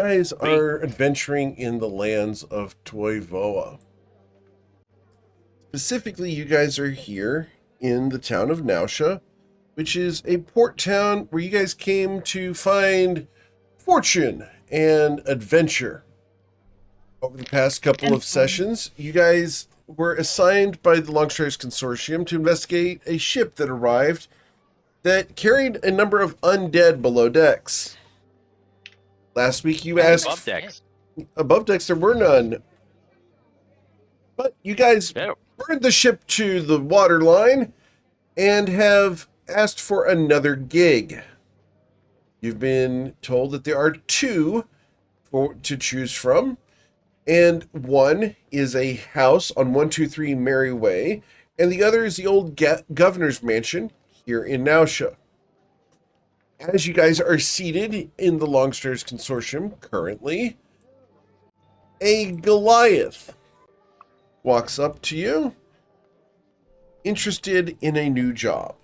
guys are adventuring in the lands of Toivoa. Specifically, you guys are here in the town of Nausea, which is a port town where you guys came to find fortune and adventure. Over the past couple of sessions, you guys were assigned by the Longstriders Consortium to investigate a ship that arrived that carried a number of undead below decks. Last week you asked... Above decks. Above decks there were none. But you guys burned the ship to the waterline and have asked for another gig. You've been told that there are two to choose from, and one is a house on 123 Mary Way, and the other is the old governor's mansion here in Nausea. As you guys are seated in the Longstriders Consortium currently, a Goliath walks up to you, interested in a new job.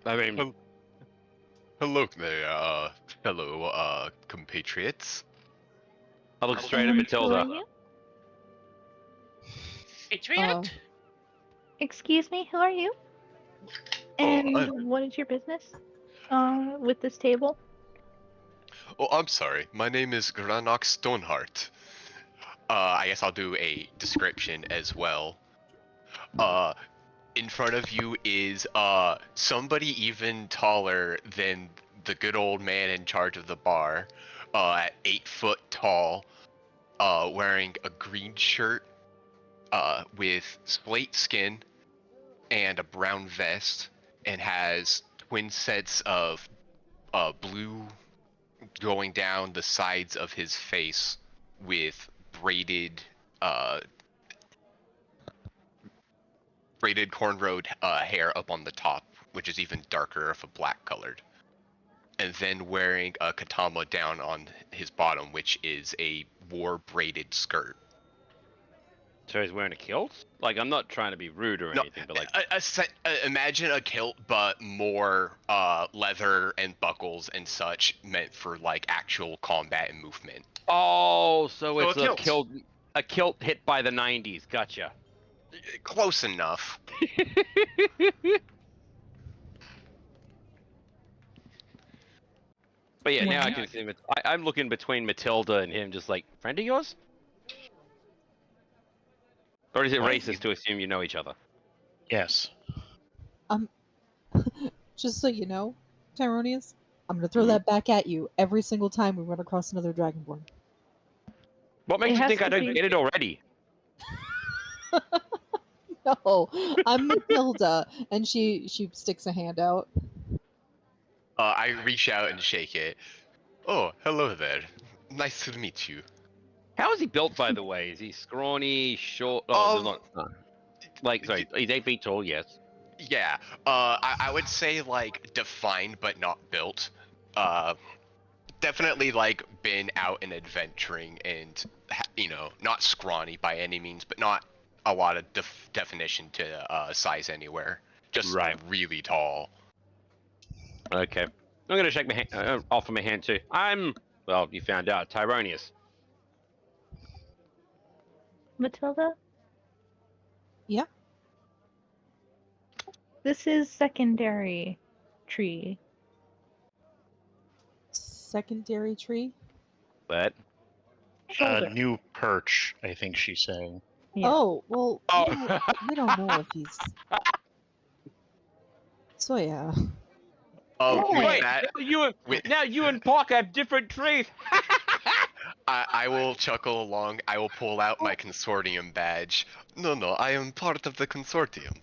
I mean, hello there, fellow compatriots. I look straight at Matilda. Patriot? Excuse me, who are you? And what is your business with this table? Oh, I'm sorry. My name is Granok Stoneheart. I guess I'll do a description as well. In front of you is somebody even taller than the good old man in charge of the bar, at 8 foot tall, wearing a green shirt, with slate skin and a brown vest, and has twin sets of blue going down the sides of his face with braided cornrowed hair up on the top, which is even darker of a black colored, and then wearing a katama down on his bottom, which is a war braided skirt. So he's wearing a kilt? Like, I'm not trying to be rude or anything, but like... imagine a kilt, but more leather and buckles and such, meant for like actual combat and movement. Oh, so it's a kilt hit by the 90s. Gotcha. Close enough. But yeah, now I can see him. I'm looking between Matilda and him, just like, friend of yours? Or is it racist to assume you know each other? Yes. Just so you know, Tyronius, I'm gonna throw that back at you every single time we run across another Dragonborn. What makes you think I don't get it already? No, I'm Matilda, and she sticks a hand out. I reach out and shake it. Oh, hello there. Nice to meet you. How is he built, by the way? Is he scrawny, short? Oh, not. Like, sorry, he's 8 feet tall, yes. Yeah, I would say, like, defined but not built. Definitely, like, been out and adventuring and, you know, not scrawny by any means, but not a lot of definition to size anywhere. Just really tall. Okay. I'm gonna shake my hand, offer my hand too. Well, you found out, Tyronius. Matilda? Yeah? This is secondary tree. Secondary tree? What? New perch, I think she's saying. Yeah. Oh, well, we don't know if he's... So yeah. Oh, wait, now you and Parker have different trees! I will chuckle along. I will pull out my consortium badge. No, I am part of the consortium.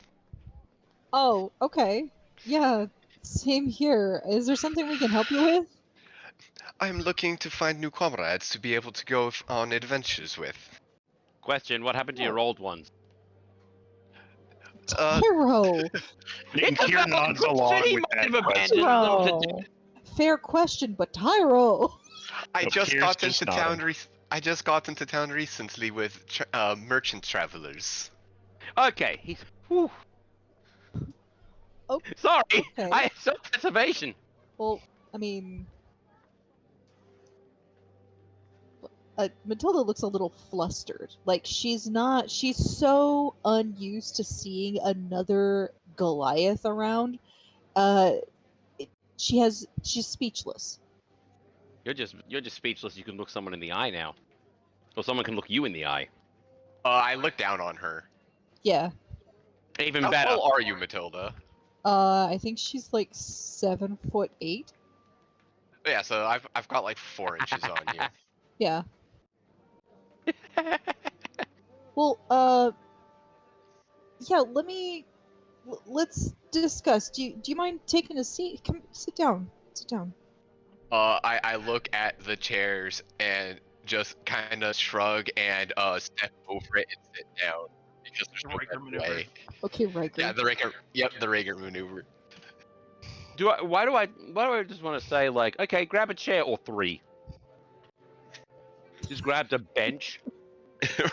Oh, okay. Yeah, same here. Is there something we can help you with? I'm looking to find new comrades to be able to go on adventures with. Question, what happened to your old ones? Tyro! Kier nods along with that question. Fair question, but Tyro! I just got into town recently with merchant travelers. Okay, he's... Oh, Sorry, okay. I self-preservation. Well, I mean, Matilda looks a little flustered. Like she's so unused to seeing another Goliath around. Uh, she's speechless. You're just speechless. You can look someone in the eye now, or someone can look you in the eye. I look down on her. Yeah. Even How better. tall are you, Matilda? I think she's like 7'8". Yeah, so I've got like 4 inches on you. Yeah. Well, yeah. Let's discuss. Do you mind taking a seat? Come, sit down. Sit down. I look at the chairs and just kind of shrug and step over it and sit down because there's no Riker better maneuver. way. Okay, Riker. Yeah, the Raker. Yep, the Raker maneuver. Why do I just want to say like, okay, grab a chair or 3? Just grabbed a bench.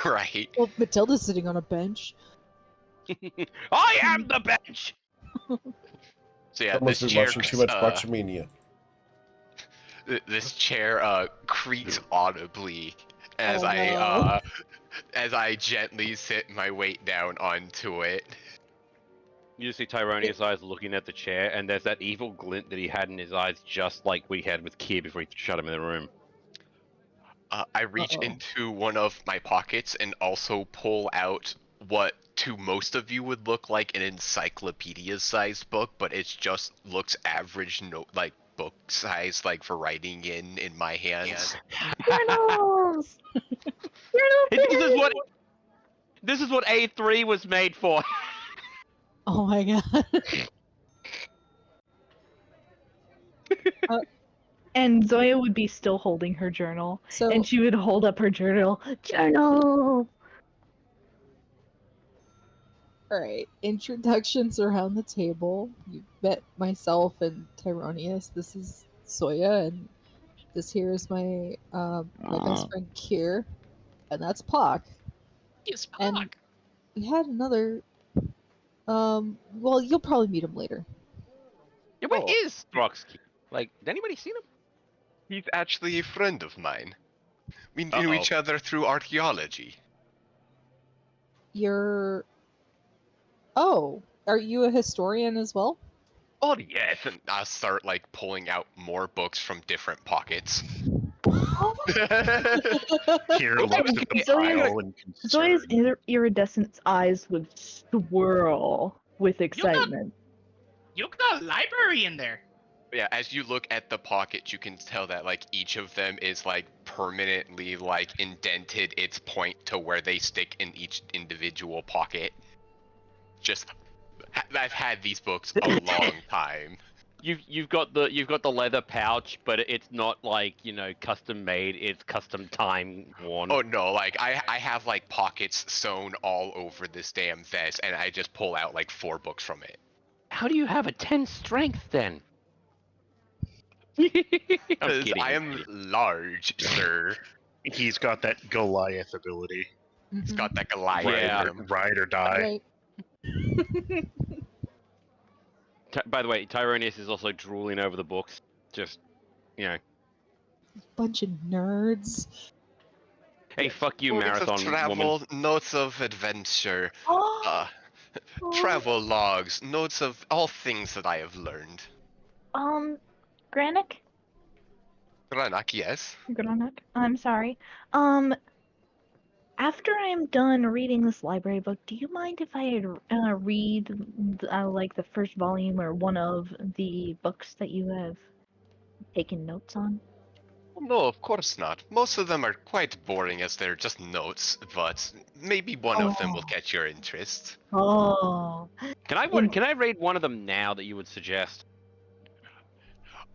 Right. Well, Matilda's sitting on a bench. I am the bench. So yeah, Someone's this been chair, watching too much Botchamania. this chair creaks audibly as Oh, no. as I gently sit my weight down onto it. You see Tyronius' eyes looking at the chair, and there's that evil glint that he had in his eyes, just like we had with Kier before he shut him in the room. I reach Uh-oh. into one of my pockets and also pull out what to most of you would look like an encyclopedia-sized book, but it just looks average, like book size, like for writing in my hands. Journals! This is what A3 was made for. Oh my god. And Zoya would be still holding her journal, So, and she would hold up her journal. Journal! alright. Introductions around the table. You've met myself and Tyronius. This is Soya, and this here is my best friend Kier. And that's Pock. Yes, Spock. And we had another. Well, you'll probably meet him later. Yeah, where is Throxky? Like, did anybody seen him? He's actually a friend of mine. We knew Uh-oh. each other through archaeology. You're. Oh, are you a historian as well? Oh yes, and I start like pulling out more books from different pockets. Here looks at the Zoya's- pile and Zoya's concerned. iridescent eyes would swirl with excitement. You got a library in there. Yeah, as you look at the pocket, you can tell that like each of them is like permanently like indented its point to where they stick in each individual pocket. Just, I've had these books a long time. You've got the leather pouch, but it's not like, you know, custom made. It's custom time worn. Oh no, like I have like pockets sewn all over this damn vest, and I just pull out like 4 books from it. How do you have a 10 strength then? I'm Because kidding. I am large, sir. He's got that Goliath ability. It's got that Goliath Yeah. in him. Ride or die. Right. By the way, Tyronius is also drooling over the books. Just, you know. Bunch of nerds. Hey, fuck you, Stories marathon of travel, woman. notes of adventure, Oh, travel logs, notes of all things that I have learned. Granik? Granak, yes. Granik? I'm sorry. After I'm done reading this library book, do you mind if I read like the first volume or one of the books that you have taken notes on? No, of course not. Most of them are quite boring as they're just notes, but maybe one of them will catch your interest. Oh. Can I read one of them now that you would suggest?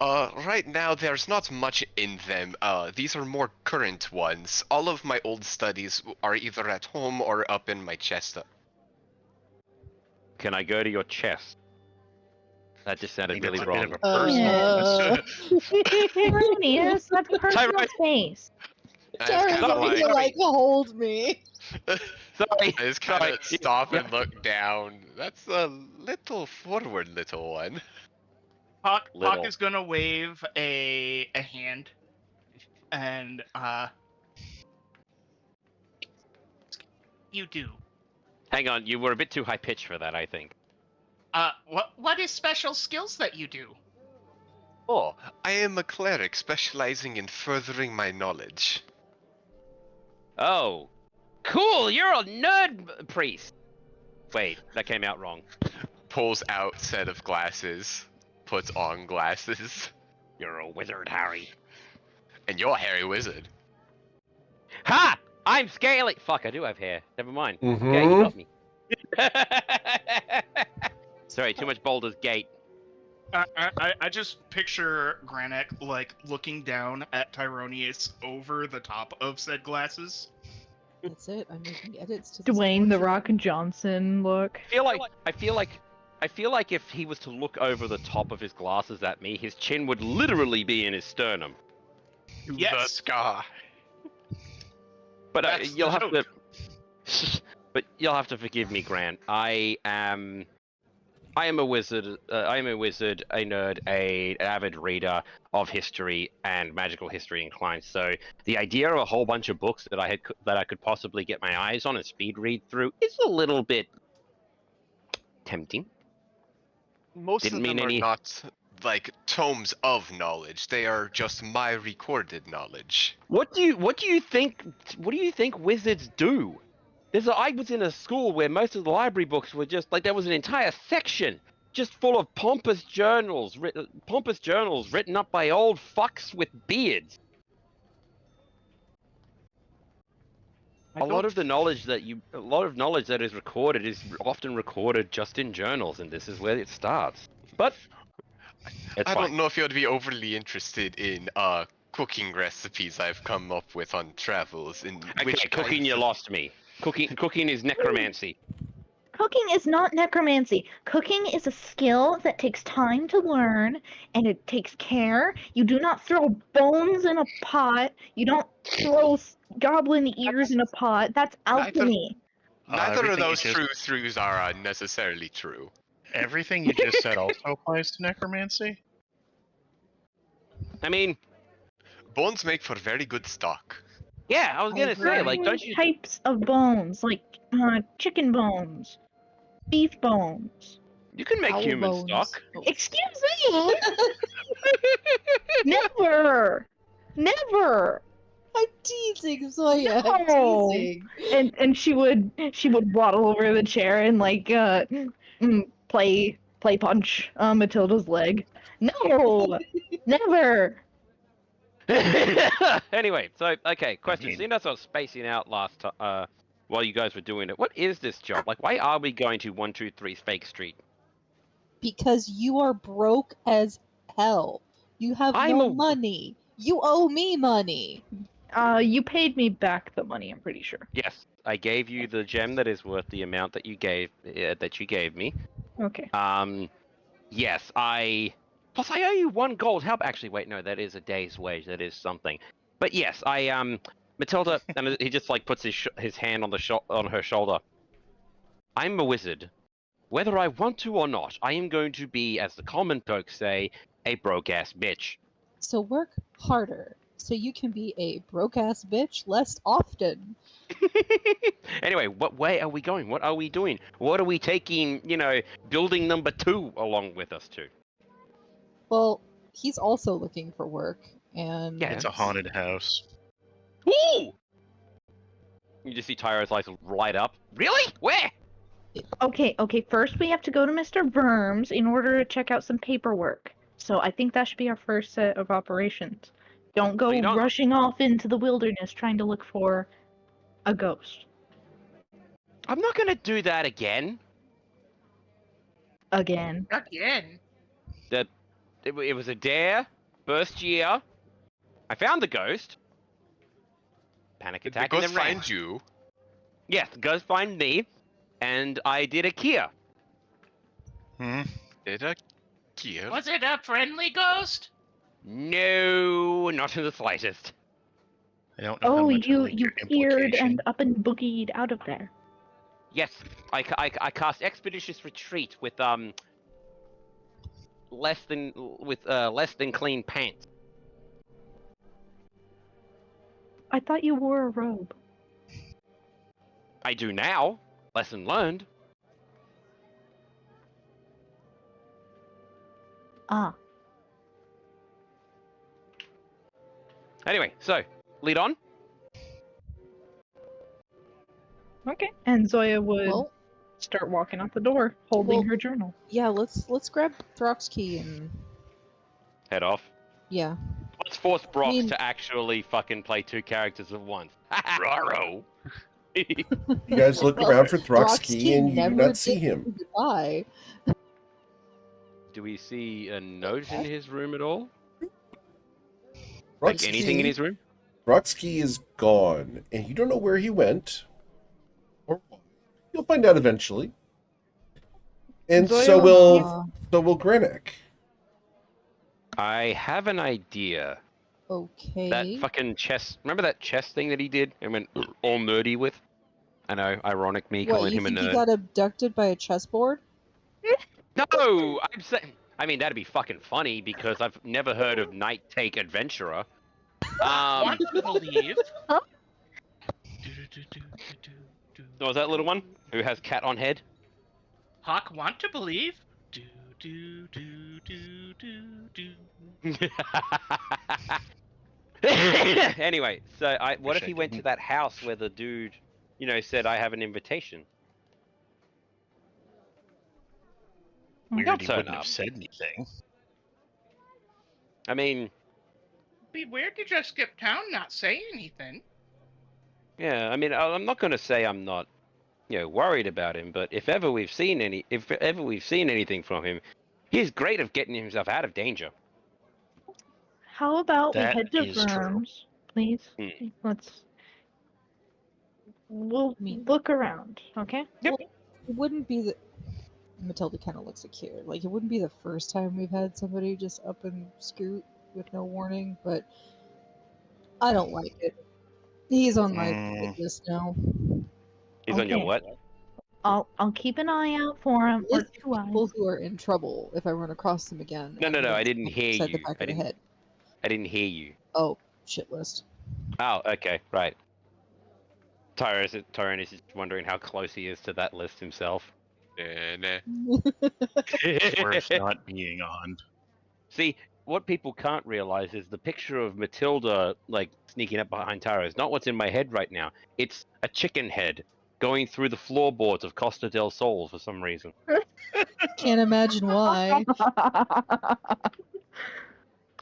Right now there's not much in them. These are more current ones. All of my old studies are either at home or up in my chest. Can I go to your chest? That just I sounded think really that's a bit wrong. of a personal Uh, Erroneous, that's personal Tyrone- space. Tara, kinda you need to like hold me. Sorry. I just kind of Sorry. stop Yeah. and look down. That's a little forward, little one. Puck Little. is gonna wave a hand, and you do. Hang on, you were a bit too high pitched for that, I think. What is special skills that you do? Oh, I am a cleric specializing in furthering my knowledge. Oh, cool! You're a nerd priest. Wait, that came out wrong. Pulls out set of glasses, puts on glasses, You're a wizard, Harry. and you're Harry Wizard. Ha! I'm scaly. Fuck, I do have hair. Never mind. Mm-hmm. Okay, you got me. Sorry, too much Baldur's Gate. I just picture Granek like looking down at Tyronius over the top of said glasses. That's it. I'm making edits to this Dwayne the portion. Rock Johnson look. I feel like if he was to look over the top of his glasses at me, his chin would literally be in his sternum. To Yes. the sky. But That's you'll the have joke. to. But you'll have to forgive me, Grant. I am a wizard. I am a wizard, a nerd, an avid reader of history and magical history inclined. So the idea of a whole bunch of books that I could possibly get my eyes on and speed read through is a little bit tempting. Most Didn't of them mean are any- not like tomes of knowledge. They are just my recorded knowledge. What do you think? What do you think wizards do? I was in a school where most of the library books were just like there was an entire section just full of pompous journals written up by old fucks with beards. A lot of knowledge that is recorded is often recorded just in journals, and this is where it starts. But it's I fine. don't know if you would be overly interested in cooking recipes I've come up with on travels. In Okay, which cooking, kinds you of- lost me. Cooking is necromancy. Cooking is not necromancy. Cooking is a skill that takes time to learn and it takes care. You do not throw bones in a pot. You don't throw goblin ears in a pot. That's alchemy. Neither of everything you those just- truths are necessarily true. Everything you just said also applies to necromancy? I mean, Bones make for very good stock. yeah, I was gonna say, agree. like, don't you? Types of bones, like chicken bones, beef bones. You can make Owl human bones. stock. Oh. Excuse me. Never. Never. I'm teasing, Zoya. I'm No. teasing. And she would waddle over the chair and like play punch Matilda's leg. No, never. Anyway, so okay, question. mean- Seeing as I was spacing out last while you guys were doing it, what is this job? Like, why are we going to 123 Fake Street? Because you are broke as hell. You have I'm no a- money. You owe me money. You paid me back the money. I'm pretty sure. Yes, I gave you the gem that is worth the amount that you gave me. Okay. Yes, plus I owe you 1 gold. How? Actually, wait, no, that is a day's wage. That is something. But yes, Matilda, and he just like puts his hand on her shoulder. I'm a wizard. Whether I want to or not, I am going to be, as the common folk say, a broke-ass bitch. So work harder so you can be a broke ass bitch less often. Anyway, what way are we going? What are we doing? What are we taking, building number 2 along with us to? Well, he's also looking for work, and Yeah. It's a haunted house. Woo! You just see Tyro's eyes light up. Really? Where? Okay. First, we have to go to Mr. Verms in order to check out some paperwork. So I think that should be our first set of operations. Don't go Well, you don't- rushing off into the wilderness trying to look for a ghost I'm not gonna do that again. again. Again. It was a dare. First year. I found the ghost. Panic Did the attack and ghost then ran. find you? Yes, the ghost find me. And I did a Kia. Did a Kiev? Was it a friendly ghost? No, not in the slightest. I don't know how Oh, much I like you your peered implication. and up and boogied out of there. Yes, I cast Expeditious Retreat with less than clean pants. I thought you wore a robe. I do now. Lesson learned. Ah. Anyway, so lead on. Okay. And Zoya would Well, start walking out the door, holding Well- her journal. yeah, let's grab Throck's key and Head off. yeah. Let's force Brock mean- to actually fucking play two characters at once. Raro. You guys look Well, around for Throck's Throck's key and you do never not see did him. Goodbye. Do we see a note in his room at all? Throck's Like anything in key- his room? Throck's key is gone, and you don't know where he went or why. You'll find out eventually. And Zoya so will will Grenek. I have an idea. Okay. That fucking chess. Remember that chess thing that he did and went all nerdy with? I know, ironic me What, calling you him a think he nerd. got abducted by a chessboard? No, I'm saying. I mean, that'd be fucking funny because I've never heard of Night Take Adventurer. Want to believe? Huh? So was that little one who has cat on head? Hawk want to believe? Do do do do do do. Anyway, so what Wish if I he went to didn't. that house where the dude, said, "I have an invitation"? Weird He'll he turn wouldn't up. have said anything. I mean, Be weird to just skip town, not say anything. yeah. I mean, I'm not going to say I'm not, worried about him. But if ever we've seen anything from him, he's great at getting himself out of danger. How about we That head to is true. Verms, please? Hmm. We'll Me. look around, okay? Yep. Well, it wouldn't be the. Matilda kind of looks at Kier. Like, it wouldn't be the first time we've had somebody just up and scoot with no warning, but I don't like it. He's on my Mm. list now. He's on your Okay. what? I'll keep an eye out for him. Or List of two people eyes. who are in trouble if I run across them again. No, and I'm I gonna didn't smack hear upside you. The back I of the didn't. head. I didn't hear you. Oh, shit list. Oh, okay, right. Tyrannus is wondering how close he is to that list himself. Worth not being on. See, what people can't realize is the picture of Matilda, like, sneaking up behind Tara is not what's in my head right now. It's a chicken head going through the floorboards of Costa del Sol for some reason. Can't imagine why.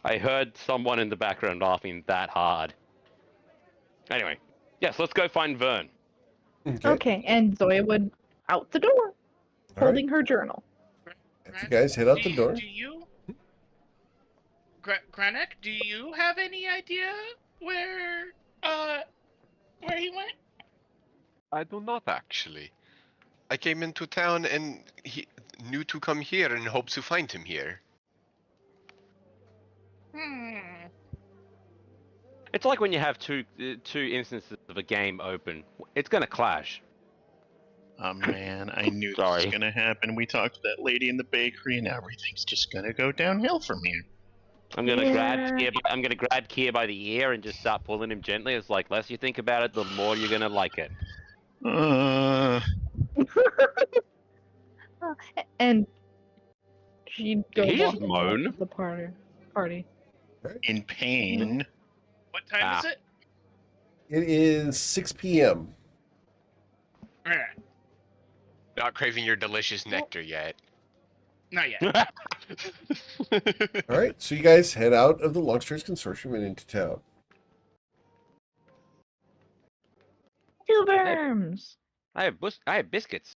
I heard someone in the background laughing that hard. Anyway, yes, let's go find Vern. Okay, and Zoya would out the door, All holding her journal. As you guys head out the door. Do you, Granek? Do you have any idea where he went? I do not actually. I came into town and he knew to come here and hope to find him here. It's like when you have two instances of a game open. It's gonna clash. Oh man, I knew this Sorry. was gonna happen. We talked to that lady in the bakery, and everything's just gonna go downhill from here. I'm gonna Yeah. grab Kier by the ear and just start pulling him gently. It's like, less you think about it, the more you're gonna like it. And she'd go Did he just walking moan? off the party. In pain. What time is it? It is 6 p.m. Not craving your delicious nectar yet. Not yet. All right, so you guys head out of the Longstreets Consortium and into town. To Verms. I have biscuits.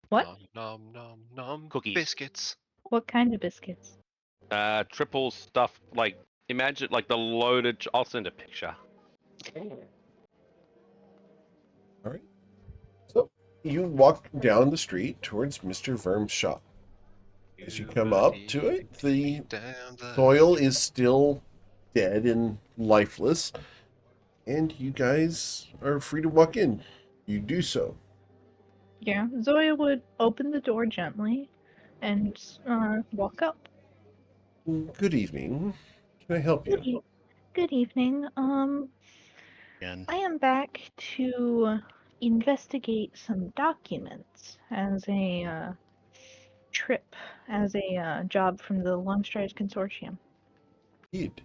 What? Nom nom nom. Cookies. Biscuits. What kind of biscuits? Triple stuff. Like, imagine like the loaded. I'll send a picture. All right. So you walk down the street towards Mr. Verm's shop. As you come up to it, the Down the- soil is still dead and lifeless. and you guys are free to walk in. You do so. Yeah, Zoya would open the door gently and walk up. Good evening. Can I help you? Good evening. Again. I am back to investigate some documents as a trip, as a job from the Longstrides Consortium. Indeed.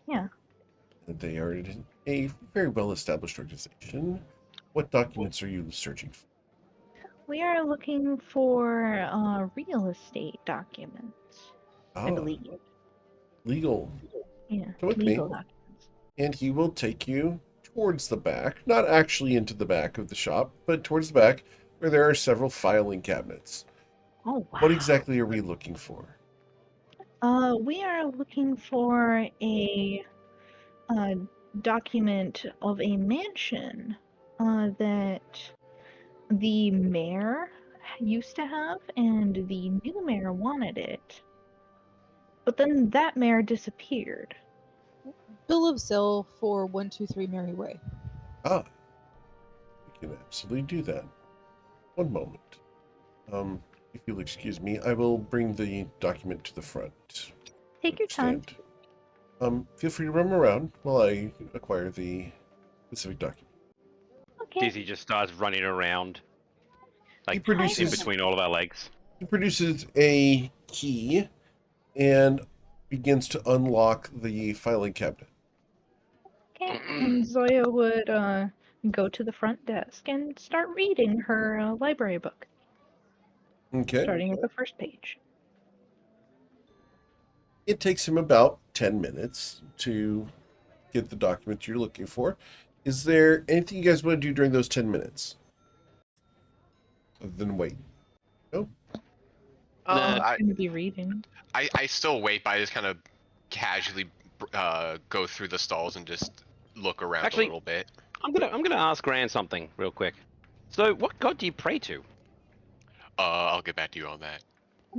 Yeah. They are a very well-established organization. What documents are you searching for? We are looking for real estate documents, I Ah, believe. legal. Yeah, Come with me. legal documents. And he will take you towards the back, not actually into the back of the shop, but towards the back where there are several filing cabinets. Oh, wow. What exactly are we looking for? We are looking for a document of a mansion that the mayor used to have, and the new mayor wanted it. But then that mayor disappeared. Bill of sale for 123 Mary Way. Ah, we can absolutely do that. One moment. If you'll excuse me, I will bring the document to the front. Take your time. Feel free to roam around while I acquire the specific document. Okay. Dizzy just starts running around, He like produces in between all of our legs. He produces a key and begins to unlock the filing cabinet. Okay. And Zoya would go to the front desk and start reading her library book, Okay. starting at the first page. It takes him about 10 minutes to get the document you're looking for. Is there anything you guys want to do during those 10 minutes? Other than wait. No? Nah. I, Going to be reading. I still wait, but I just kind of casually go through the stalls and just look around Actually- a little bit. I'm gonna ask Gran something real quick. So, what god do you pray to? I'll get back to you on that.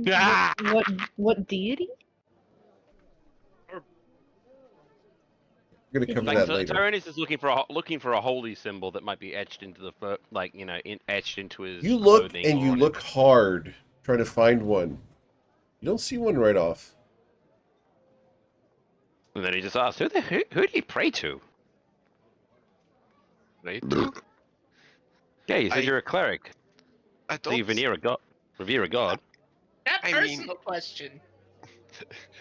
Ah! What deity? We're going to cover Like, that later. Tyrannus is looking for a holy symbol that might be etched into the etched into his You look clothing. and you or- look hard trying to find one. You don't see one right off. And then he just asks, who do you pray to? Right? too? Yeah, you said I- you're a cleric. I So don't. you revere a god. That I mean- personal question.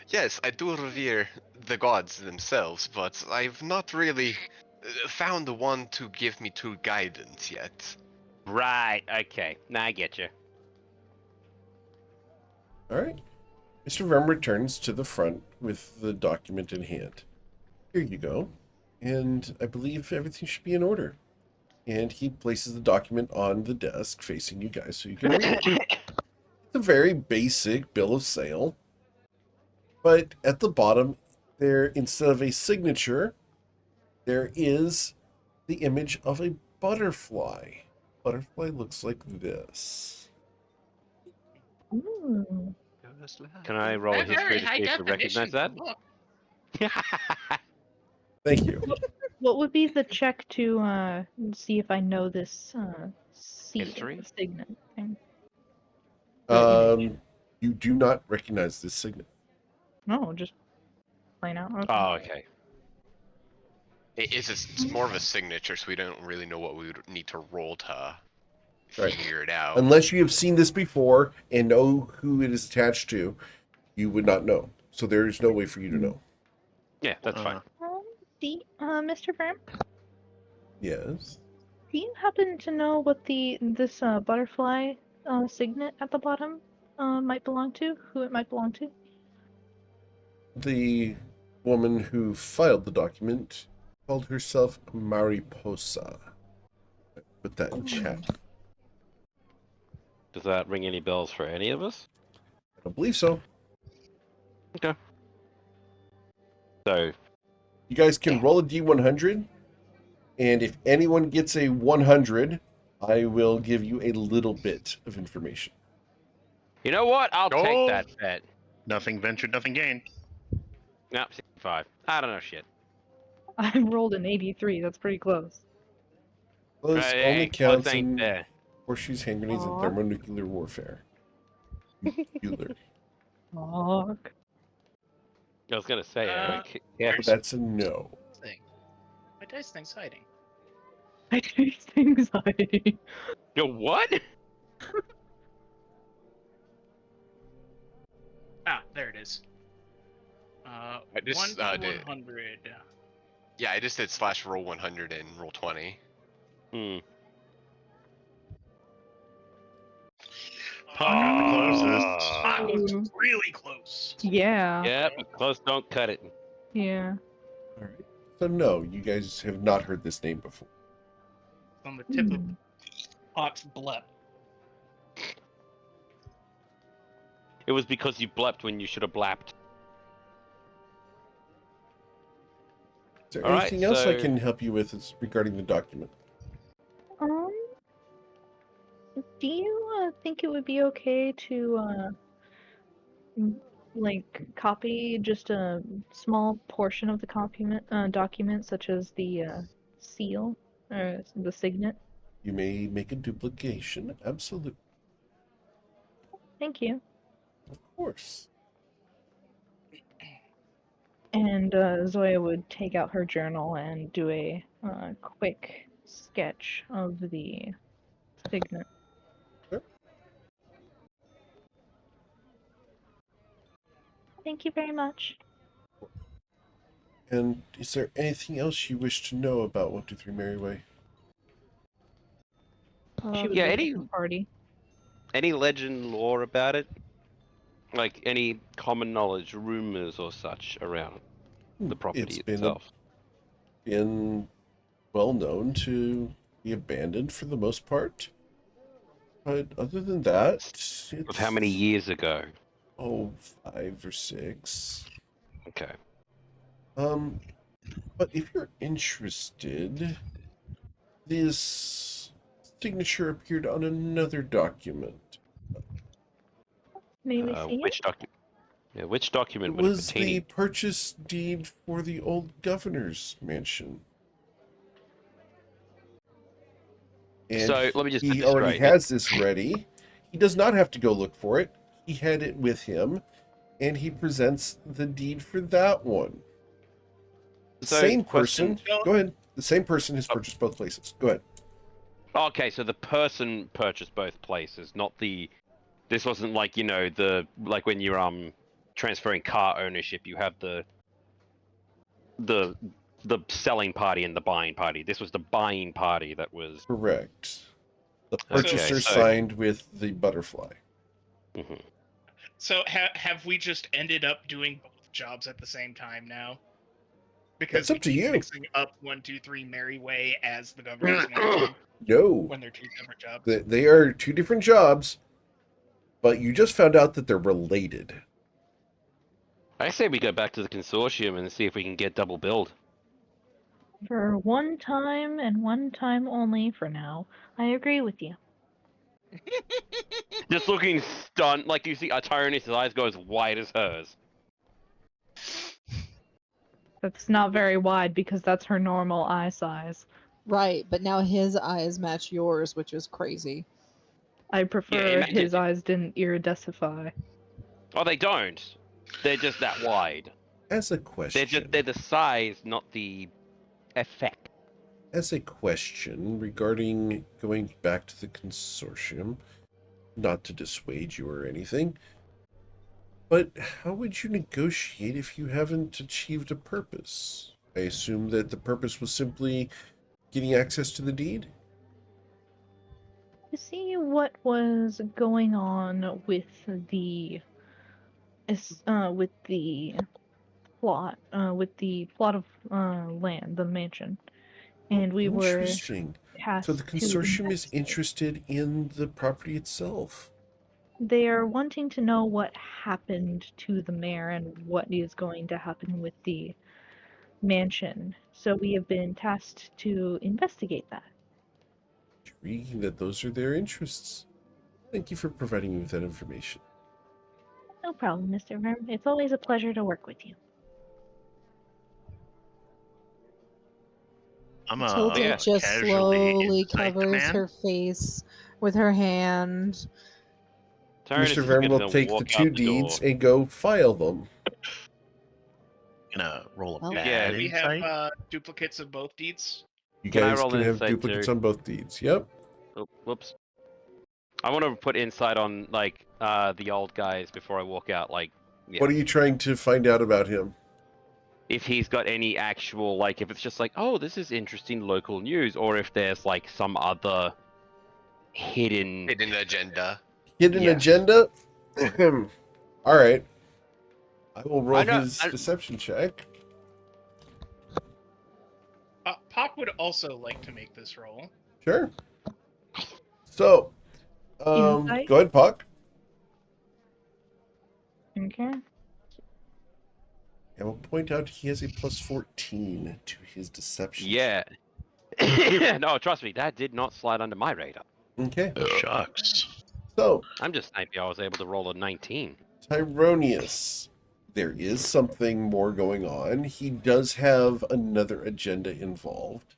Yes, I do revere the gods themselves, but I've not really found one to give me true guidance yet. Right. Okay. Now I get you. All right. Mr. Verm returns to the front with the document in hand. Here you go. And I believe everything should be in order. And he places the document on the desk facing you guys so you can read it. It's a very basic bill of sale. But at the bottom, there, instead of a signature, there is the image of a butterfly. Butterfly looks like this. Ooh. Can I roll a That very history to high see if I definition recognize that? look. Thank you. What would be the check to see if I know this History? signet thing? You do not recognize this signet. No, just plain out. Okay. Oh, okay. It's more of a signature, so we don't really know what we would need to roll to Right. figure it out. Unless you have seen this before and know who it is attached to, you would not know. So there is no way for you to know. Yeah, that's fine. Mr. Verm, Yes. do you happen to know what this butterfly signet at the bottom might belong to? Who it might belong to? The woman who filed the document called herself Mariposa. Put that in chat. Does that ring any bells for any of us? I don't believe so. So, You guys can roll a D100, and if anyone gets a 100, I will give you a little bit of information. you know what? I'll Oh. take that bet. Nothing ventured, nothing gained. No, 65. I don't know shit. I rolled an 83. That's pretty close. Close only Close counts ain't in there. horseshoes, hand grenades, and Aw. thermonuclear warfare. Nuclear. Fuck. I was gonna say, Uh, yeah. Where's That's a no. the thing? My dice thing's hiding. I taste anxiety. Yo, what? Ah, there it is. I just, 1 to did- 100. Yeah, I just did slash roll 100 and roll 20. Hmm. Paul got the closest? Ah, Ooh. really close. Yeah. Yeah, but close don't cut it. Yeah. All right. So no, you guys have not heard this name before. On the tip of Hmm. Hawk's blep. It was because you blept when you should have blapped. Is there All right, anything else I so- can help you with regarding the document? Um, do you think it would be okay to like copy just a small portion of the document, such as the seal or the signet? You may make a duplication. Absolutely. Thank you. Of course. And Zoya would take out her journal and do a quick sketch of the signet. Sure. Thank you very much. And is there anything else you wish to know about 123 Merryway? She was Yeah, with any- the party. Any legend, lore about it? Like any common knowledge, rumors or such around the property It's itself? been well known to be abandoned for the most part. But other than that, it's... Of how many years ago? Oh, 5 or 6. Okay. But if you're interested, this signature appeared on another document. May we see Which it? document? Yeah, which document It would it was the pertain? purchase deed for the old governor's mansion. And So, let me just put he this already straight. has this ready. He does not have to go look for it. He had it with him, and he presents the deed for that one. The So, same question- person. Go ahead. The same person has purchased both places. Go ahead. Okay, so the person purchased both places, not the. This wasn't like like when you're transferring car ownership, you have the selling party and the buying party. This was the buying party that was. Correct. The Okay, purchaser so- signed with the butterfly. Mhm. So have we just ended up doing both jobs at the same time now? Because That's up to we keep you. mixing up 123 Merry Way as the governor's mansion No. when they're two different jobs. They are two different jobs, but you just found out that they're related. I say we go back to the consortium and see if we can get double billed. For one time and one time only for now, I agree with you. Just looking stunned, like you see Tyrannus' eyes go as wide as hers. That's not very wide because that's her normal eye size. Right, but now his eyes match yours, which is crazy. I prefer imagine his if- eyes didn't iridescify. Oh, they don't. They're just that wide. As a question, They're the size, not the effect. as a question regarding going back to the consortium, not to dissuade you or anything, but how would you negotiate if you haven't achieved a purpose? I assume that the purpose was simply getting access to the deed? To see what was going on with the with the plot of land, the mansion, and we were Interesting. tasked So the to consortium is investigate. interested in the property itself. They are wanting to know what happened to the mayor and what is going to happen with the mansion. So we have been tasked to investigate that. Intriguing that those are their interests. Thank you for providing me with that information. No problem, Mr. Verm. It's always a pleasure to work with you. I'm Tilda yeah. just casually slowly insight covers man. her face with her hand. Tyrannus Mr. is Vern will gonna take the walk 2 out the door. deeds and go file them. Gonna roll a Well, bad Do we have insight. duplicates of both deeds? You Can I guys roll can an have insight duplicates too? on both deeds. Yep. Oh, whoops. I want to put insight on like the old guys before I walk out. Like, yeah. What are you trying to find out about him? If he's got any actual like, if it's just like, oh, this is interesting local news, or if there's like some other hidden. Hidden agenda. Hidden Yes. agenda? All right. I will roll I know- his deception check. Pock would also like to make this roll. Sure. So, Insight? go ahead, Puck. Okay. I will point out he has a plus 14 to his deception. Yeah. No, trust me, that did not slide under my radar. Okay. Shucks. So, I'm just happy I was able to roll a 19. Tyronius, there is something more going on. He does have another agenda involved.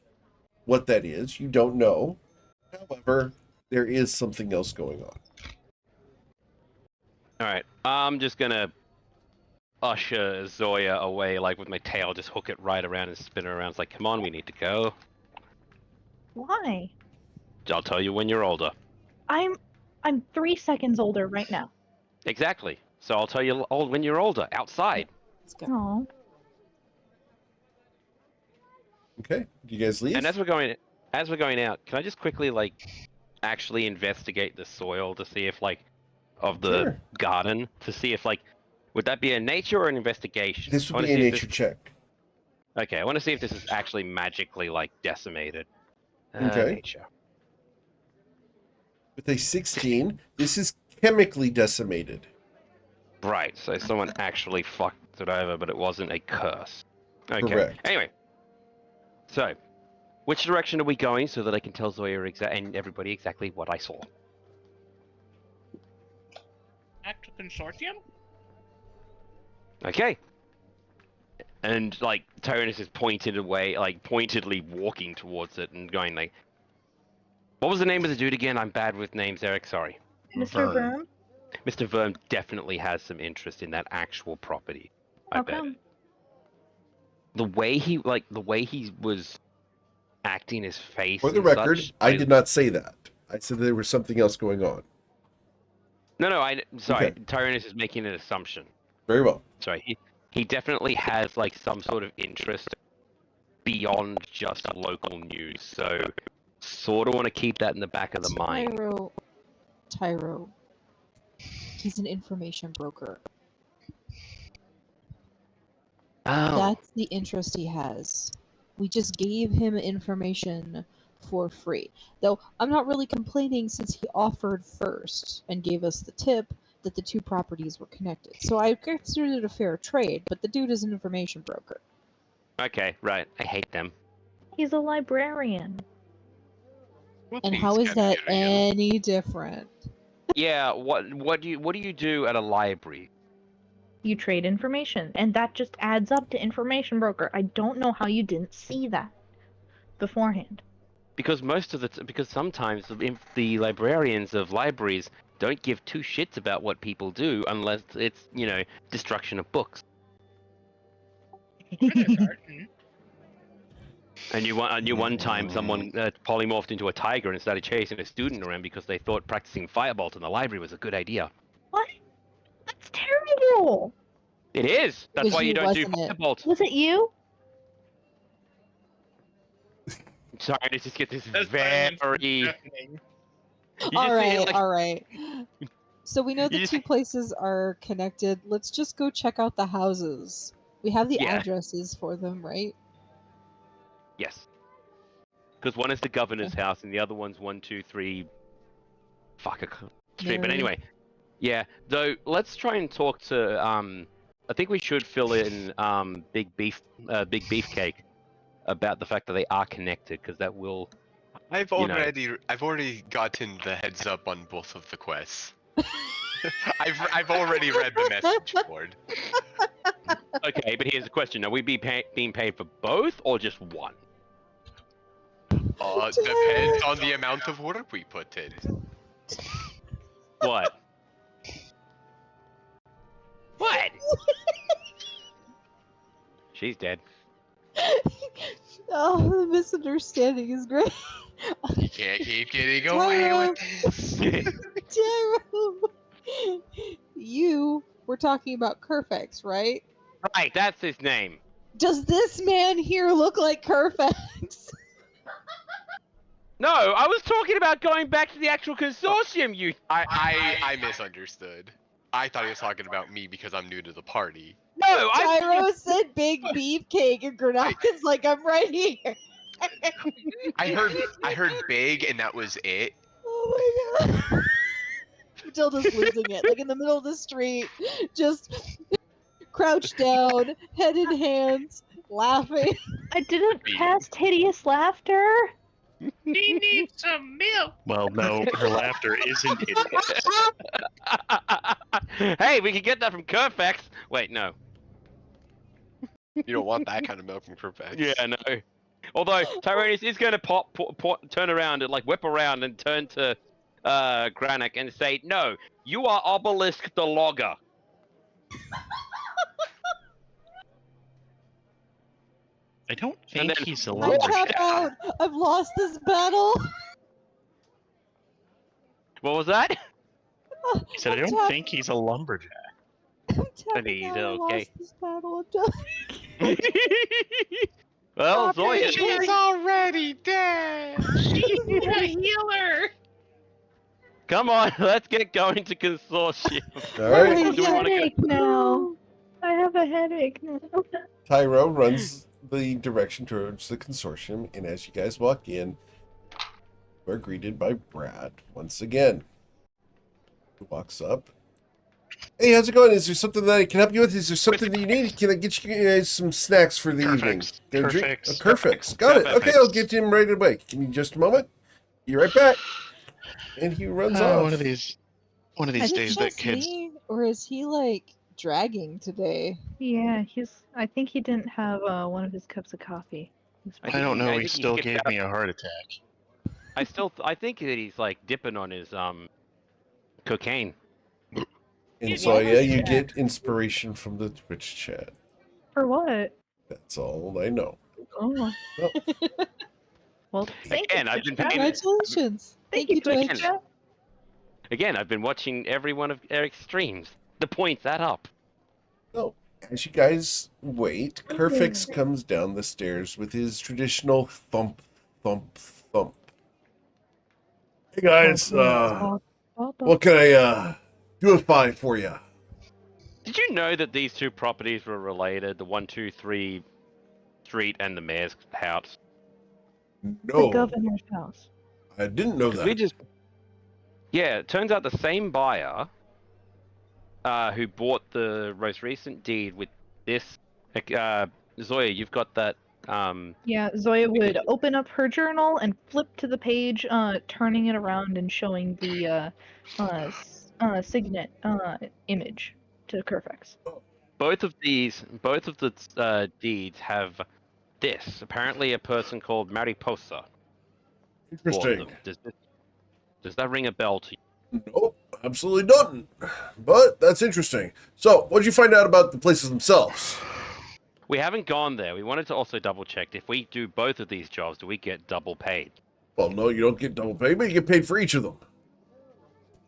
What that is, you don't know. However, there is something else going on. All right, I'm just gonna usher Zoya away, like with my tail, just hook it right around and spin her around. It's like, come on, we need to go. Why? I'll tell you when you're older. I'm 3 seconds older right now. Exactly. So I'll tell you when you're older, outside. Let's go. Oh. Okay, do you guys leave? And as we're going out, can I just quickly like actually investigate the soil to see if like of the Sure. garden to see if like would that be a nature or an investigation? This I would wanna be a see if nature this- check. Okay, I want to see if this is actually magically like decimated. Okay. Nature. With a 16, this is chemically decimated. Right, so someone actually fucked it over, but it wasn't a curse. Okay. Correct. Anyway, so which direction are we going so that I can tell Zoya and everybody exactly what I saw? Back to consortium? Okay. And like Tyrannus is pointed away, like pointedly walking towards it and going like, what was the name of the dude again? I'm bad with names, Eric. Sorry. Mr. Vern. Vern? Mr. Verm definitely has some interest in that actual property. I How bet. come? The way he was acting, his face. For the and record, such, I did not say that. I said there was something else going on. No, sorry. Okay. Tyrannus is making an assumption. Very well. Sorry, he definitely has like some sort of interest beyond just local news. So, sort of want to keep that in the back of the mind. Tyro. He's an information broker. Oh, That's the interest he has. We just gave him information for free. Though I'm not really complaining since he offered first and gave us the tip that the two properties were connected. So I considered it a fair trade, but the dude is an information broker. okay, right. I hate them. He's a librarian. And how is that any different? Yeah. What do you do at a library? You trade information, and that just adds up to information broker. I don't know how you didn't see that beforehand. Because because sometimes the librarians of libraries don't give two shits about what people do unless it's destruction of books. And you one time someone polymorphed into a tiger and started chasing a student around because they thought practicing firebolt in the library was a good idea. What? That's terrible! It is. That's Was why you, you don't do wasn't it? firebolt. Was it you? Sorry, let's just get this That's very. deafening. You just see, like- All right. So we know You the just- two places are connected. Let's just go check out the houses. We have the Yeah. addresses for them, right? Yes. Because one is the governor's house and the other one's 123. Fuck a street. But Mary. anyway, yeah. Though let's try and talk to. I think we should fill in Big Beefcake about the fact that they are connected because that will. I've You know. already gotten the heads up on both of the quests. I've already read the message board. Okay, but here's the question: are we being paid for both or just one? Depends on the amount of work we put in. What? What? She's dead. Oh, the misunderstanding is great. You can't keep getting away with this. Tyrone, you were talking about Kerfex, right? Right, that's his name. Does this man here look like Kerfex? No, I was talking about going back to the actual consortium, you... I misunderstood. I thought he was talking about me because I'm new to the party. No, Tyro said big beefcake and Granaka's like, I'm right here. I heard big and that was it. Oh my god. Matilda's losing it. Like in the middle of the street, just crouched down, head in hands, laughing. I didn't cast hideous laughter. She needs some milk. Well, no, her laughter isn't hideous. Hey, we can get that from Kerfax. Wait, no. You don't want that kind of milk from Perfect. Yeah, no. Although Tyrannus is going to turn around and like whip around and turn to Granik and say, "No, you are Obelisk the Logger." I don't And think then- he's a I tap lumberjack. out. I've lost this battle. What was that? I said I I'm don't tap- think he's a lumberjack. I'm tapping He's out. I okay. lost this battle. I'm done. Well, Stop Zoya. it. She's already dead. She's a healer. Come on, let's get going to consortium. All I right. have Do a we wanna go- headache now. I have a headache now. Tyro runs the direction towards the consortium, and as you guys walk in, you are greeted by Brad once again. He walks up. Hey, how's it going? Is there something that I can help you with? Is there something that you need? Can I get you guys some snacks for the evening? Kerfix. Get a drink? Kerfix. Oh, Kerfix. Got it. Kerfix. Okay, I'll get him right away. Give me just a moment. Be right back. And he runs off. One of these Is it days that just kids. me, or is he like dragging today? Yeah, I think he didn't have one of his cups of coffee. I don't know. I He think still gets gave out- me a heart attack. I think that he's like dipping on his cocaine. And Yeah, so, yeah. yeah, you get inspiration from the Twitch chat. For what? That's all I know. Oh. Well, Well, thank Again, you, I've been Twitch chat. paying- Congratulations. Thank you, Twitch. Twitch chat. Again, I've been watching every one of Eric's streams. The points that up. so, as you guys wait, Kerfix comes down the stairs with his traditional thump, thump, thump. Hey guys, what can I do for you? Did you know that these two properties were related? The 123 Street and the Mayor's house. The No, governor's house. I didn't know 'Cause that. Yeah, it turns out the same buyer who bought the most recent deed with this. Zoya, you've got that. Yeah, Zoya would open up her journal and flip to the page, turning it around and showing the signet image to Kerfax. Both of the deeds have this. Apparently, a person called Mariposa bought Interesting. them. Does that ring a bell to you? Nope, absolutely doesn't. But that's interesting. So, what did you find out about the places themselves? We haven't gone there. We wanted to also double check if we do both of these jobs, do we get double paid? Well, no, you don't get double pay, but you get paid for each of them.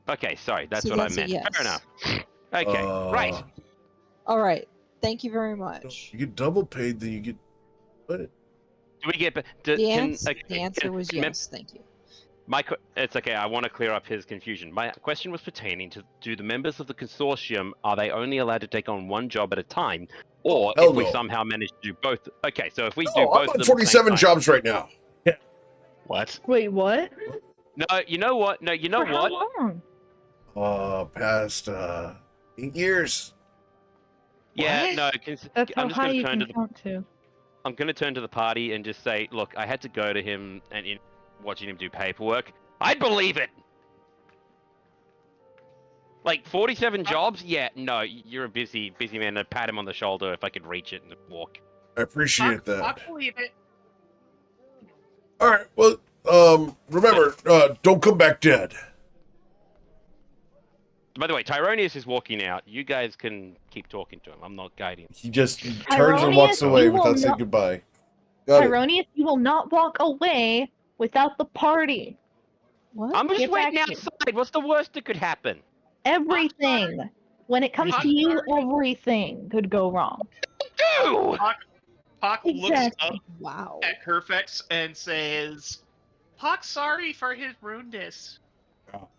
Okay, sorry, that's So what that's I a meant. yes. Fair enough. Okay, right. All right. Thank you very much. You get double paid, then you get. What? Do we get? The answer was yes. Thank you. It's okay. I want to clear up his confusion. My question was pertaining to: do the members of the consortium are they only allowed to take on one job at a time, or Hell if we no. somehow manage to do both? Okay, so if we do No, both I'm of on them 47 at the same jobs right now. What? Wait, what? time, no, you know what? No, you know For what? how long? Past 8 years. Yeah, What? no. That's how I'm just high going to you turn can to the. count to. I'm going to turn to the party and just say, look, I had to go to him and watching him do paperwork. I'd believe it. Like 47 jobs? Yeah, no, you're a busy man. I'd pat him on the shoulder if I could reach it and walk. I appreciate I that. believe it. All right. Well, remember, don't come back dead. By the way, Tyronius is walking out. You guys can keep talking to him. I'm not guiding. He just turns and walks Tyronius, away you will without saying not- goodbye. Got it. Tyronius, you will not walk away without the party. What? I'm just Get back waiting here. outside. What's the worst that could happen? Everything. When it comes to you, everything could go wrong. Do! Pock looks up Exactly. Wow. at Kerfex and says, "Pock's sorry for his rudeness."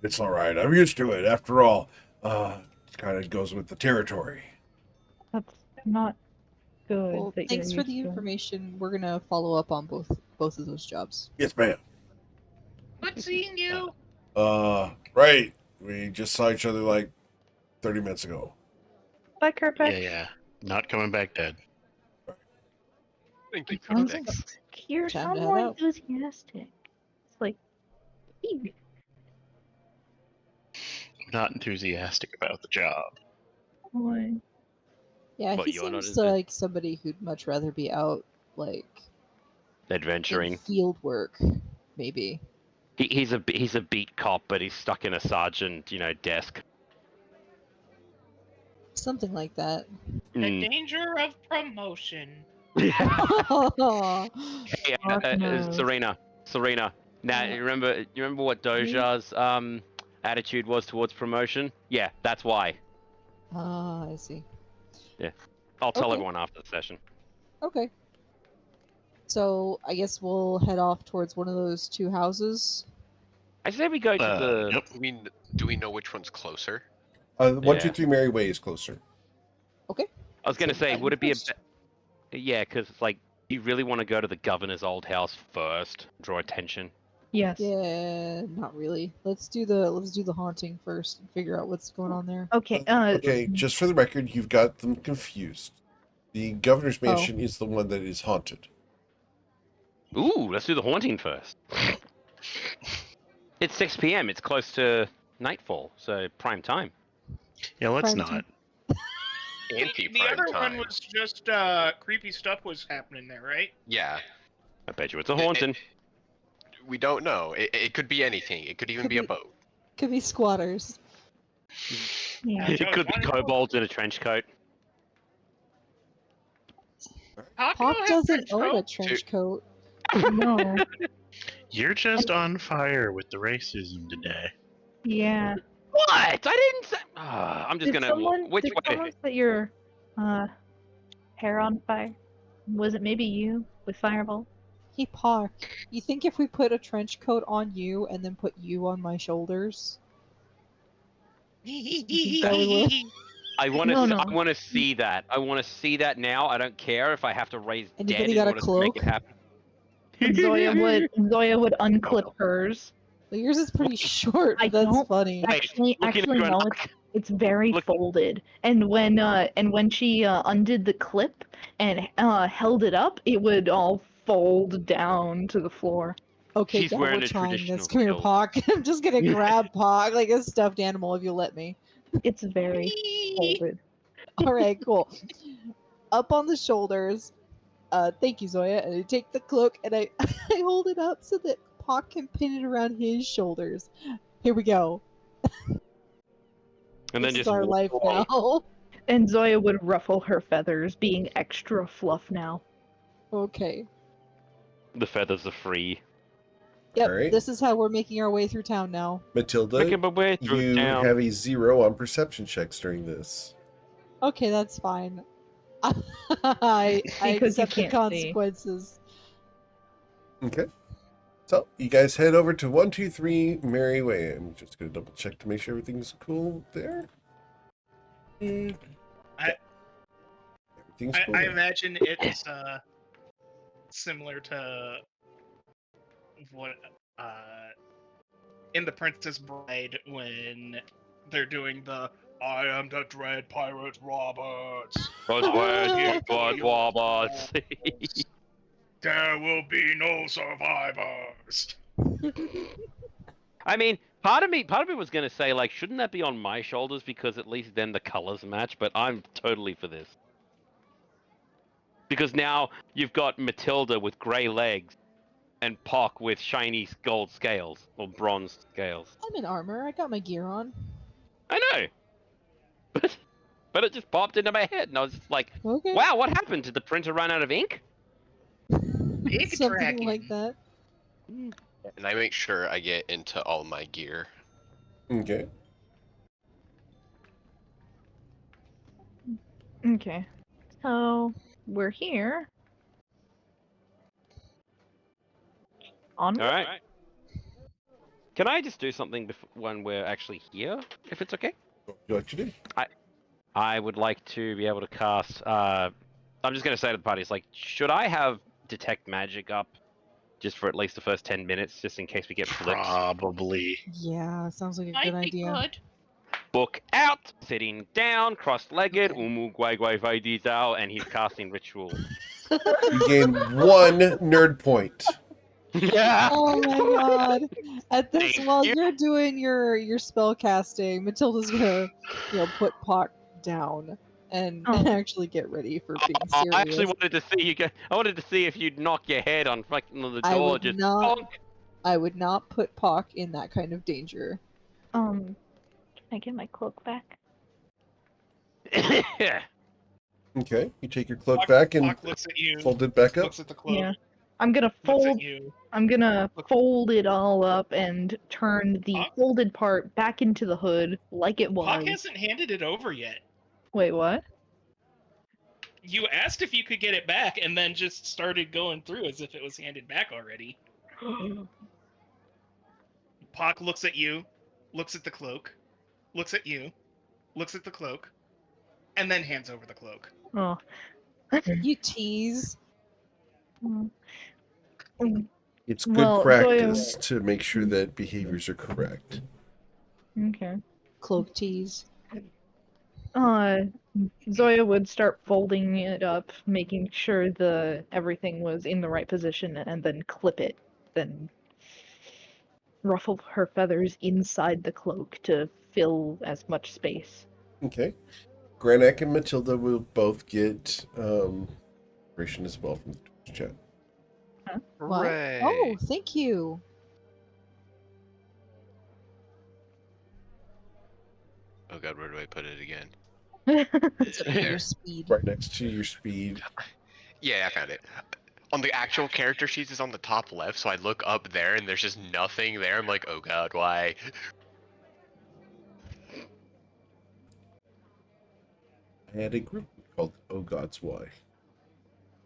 It's all right. I'm used to it. After all, it kind of goes with the territory. That's not good. Well, that thanks you're for the used to it. information. We're gonna follow up on both of those jobs. Yes, ma'am. Good seeing you. Right. We just saw each other like 30 minutes ago. Bye, Kerpex. Yeah. Not coming back dead. Thank you, Sounds Kerfex. like you're Time sound to head more out. enthusiastic. It's like, eek. I'm not enthusiastic about the job. Boy. Yeah, But he you're not seems into- like somebody who'd much rather be out, like in Adventuring. field work, maybe. He's a beat cop, but he's stuck in a sergeant, desk. Something like that. The Mm. danger of promotion. Hey, Fuck knows. Serena. Now, you remember what Doja's attitude was towards promotion? Yeah, that's why. Ah, I see. I'll tell Okay. everyone after the session. Okay. So I guess we'll head off towards one of those two houses. I say we go to the. Yep. Do we know which one's closer? 123 Mary Way is closer. Okay. I was gonna So say, that would it be a? first. Yeah, because it's like you really want to go to the governor's old house first, draw attention. Yes. Yeah, not really. Let's do the haunting first and figure out what's going on there. Okay. Okay, just for the record, you've got them confused. The governor's Oh. mansion is the one that is haunted. Ooh, let's do the haunting first. It's 6 p.m. It's close to nightfall, so prime time. Yeah, let's Prime not. time. The Anti-prime other time. one was just creepy stuff was happening there, right? Yeah. I bet you it's a haunting. We don't know. It could be anything. It could even Could be a be- boat. Could be squatters. Yeah. It could be kobolds in a trench coat. Pop doesn't own a trench coat. No. You're just on fire with the racism today. Yeah. What? I didn't say. I'm just Did gonna. someone, Which did way? someone set your hair on fire? Was it maybe you with Fireball? Hey, Park. You think if we put a trench coat on you and then put you on my shoulders? that would work? I want to. No, no. I want to see that. I want to see that now. I don't care if I have to raise Anybody dead in got a order to make it cloak? happen. And Zoya would unclip hers. Well, yours is pretty short. I But that's don't funny. Wait, Actually, no. It's very Look- folded, and when she undid the clip and held it up, it would all fold down to the floor. Okay, She's yeah, wearing we're a trying traditional this. Come here, kilt. Pock. I'm just gonna grab Pock like a stuffed animal if you let me. It's very folded. All right, cool. Up on the shoulders. Thank you, Zoya. And I take the cloak and I I hold it up so that Pock can pin it around his shoulders. Here we go. And then This is just our life walk. now. And Zoya would ruffle her feathers, being extra fluff now. Okay. The feathers are free. Yep. All right. This is how we're making our way through town now. Matilda, Making my way through you town. have a 0 on perception checks during this. Okay, that's fine. I Because you accept the can't see. consequences. Okay. So, you guys head over to 123 Mary Way. I'm just going to double check to make sure everything's cool there. I- Everything's cool. I there. imagine it's similar to what in The Princess Bride when they're doing the "I am the dread pirate Roberts. Those words, you blood wobbers. There will be no survivors." I mean, part of me was gonna say like, shouldn't that be on my shoulders because at least then the colors match? But I'm totally for this because now you've got Matilda with gray legs and Pock with shiny gold scales or bronze scales. I'm in armor. I got my gear on. I know, but it just popped into my head, and I was just like, Okay. "Wow, what happened? Did the printer run out of ink?" Big Something dragon. like that. And I make sure I get into all my gear. Okay. Okay. So we're here. Onward? All right. Can I just do something when we're actually here, if it's okay? What would you like to do? I would like to be able to cast. I'm just going to say to the party, it's like, should I have detect magic up just for at least the first 10 minutes, just in case we get flipped? Probably. Yeah, sounds like a Might good be idea. good. Book out, sitting down, cross-legged, Okay. umu guai guai vai di zao, and he's casting ritual. You gain 1 nerd point. Yeah. Oh my god. At this, Thank while you. you're doing your spell casting, Matilda's gonna, put Pock down and Oh. actually get ready for being Oh, serious. I actually wanted to see you go. I wanted to see if you'd knock your head on fucking the I door. would Just not- bonk. I would not put Pock in that kind of danger. Can I get my cloak back? Okay. You take your cloak Hawk- back and Hawk looks at you. fold it back up. Looks at the cloak. Yeah. I'm gonna Looks fold. at you. I'm gonna fold it all up and turn the Hawk? folded part back into the hood like it was. Hawk hasn't handed it over yet. Wait, what? You asked if you could get it back, and then just started going through as if it was handed back already. Pock looks at you, looks at the cloak, looks at you, looks at the cloak, and then hands over the cloak. Oh. You tease. Mm. Mm, It's good Well, practice to make sure that behaviors are correct. Okay. Cloak tease. Zoya would start folding it up, making sure everything was in the right position, and then clip it. Then ruffle her feathers inside the cloak to fill as much space. Okay. Granak and Matilda will both get ration as well from the Twitch chat. What? Hooray! Oh, thank you. Oh god, where do I put it again? It's under There. your speed. Right next to your speed. Yeah, I found it. On the actual character sheets is on the top left, so I look up there and there's just nothing there. I'm like, oh god, why? I had a group called Oh God's Why.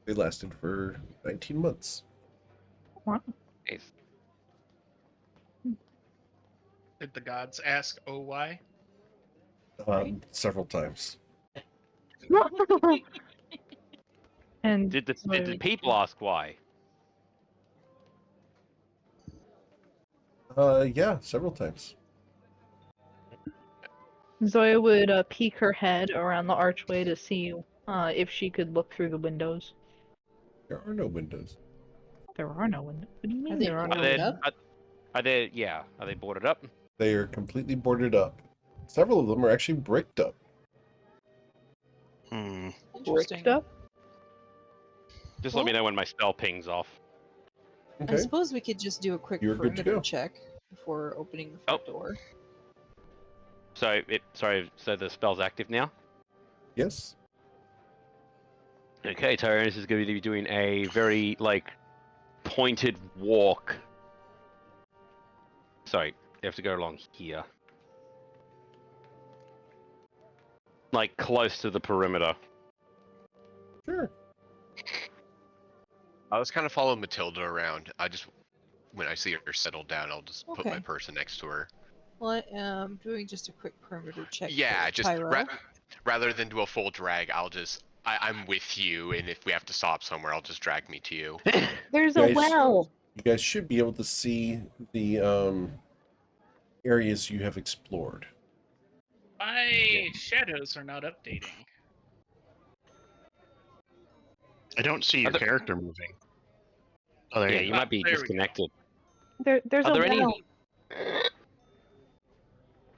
They lasted for 19 months. Wow. Nice. Did the gods ask, oh, why? Several times. And Did the people ask why? Yeah, several times. Zoya would peek her head around the archway to see if she could look through the windows. There are no windows. There are no windows. What do you mean Are they there are no boarded windows? up? Are they? Yeah. Are they boarded up? They are completely boarded up. Several of them are actually bricked up. Interesting. Bricked up? Just let me Well- know when my spell pings off. I Okay. suppose we could just do a quick You're good to perimeter go. check before opening the front door. So so the spell's active now. Yes. Okay, Tyrannus is going to be doing a very pointed walk. Sorry, you have to go along here. Like close to the perimeter. Sure. I'll just kind of follow Matilda around. When I see her settled down, I'll just put my Okay. person next to her. Well, I am doing just a quick perimeter check. Yeah, for just Tyra. rather than do a full drag, I'm with you, and if we have to stop somewhere, I'll just drag me to you. There's a Guys. well! You guys should be able to see the areas you have explored. My shadows are not updating. I don't see your character moving. Oh, there Yeah, you you go. might be There we go. disconnected. There's Are a there any? well.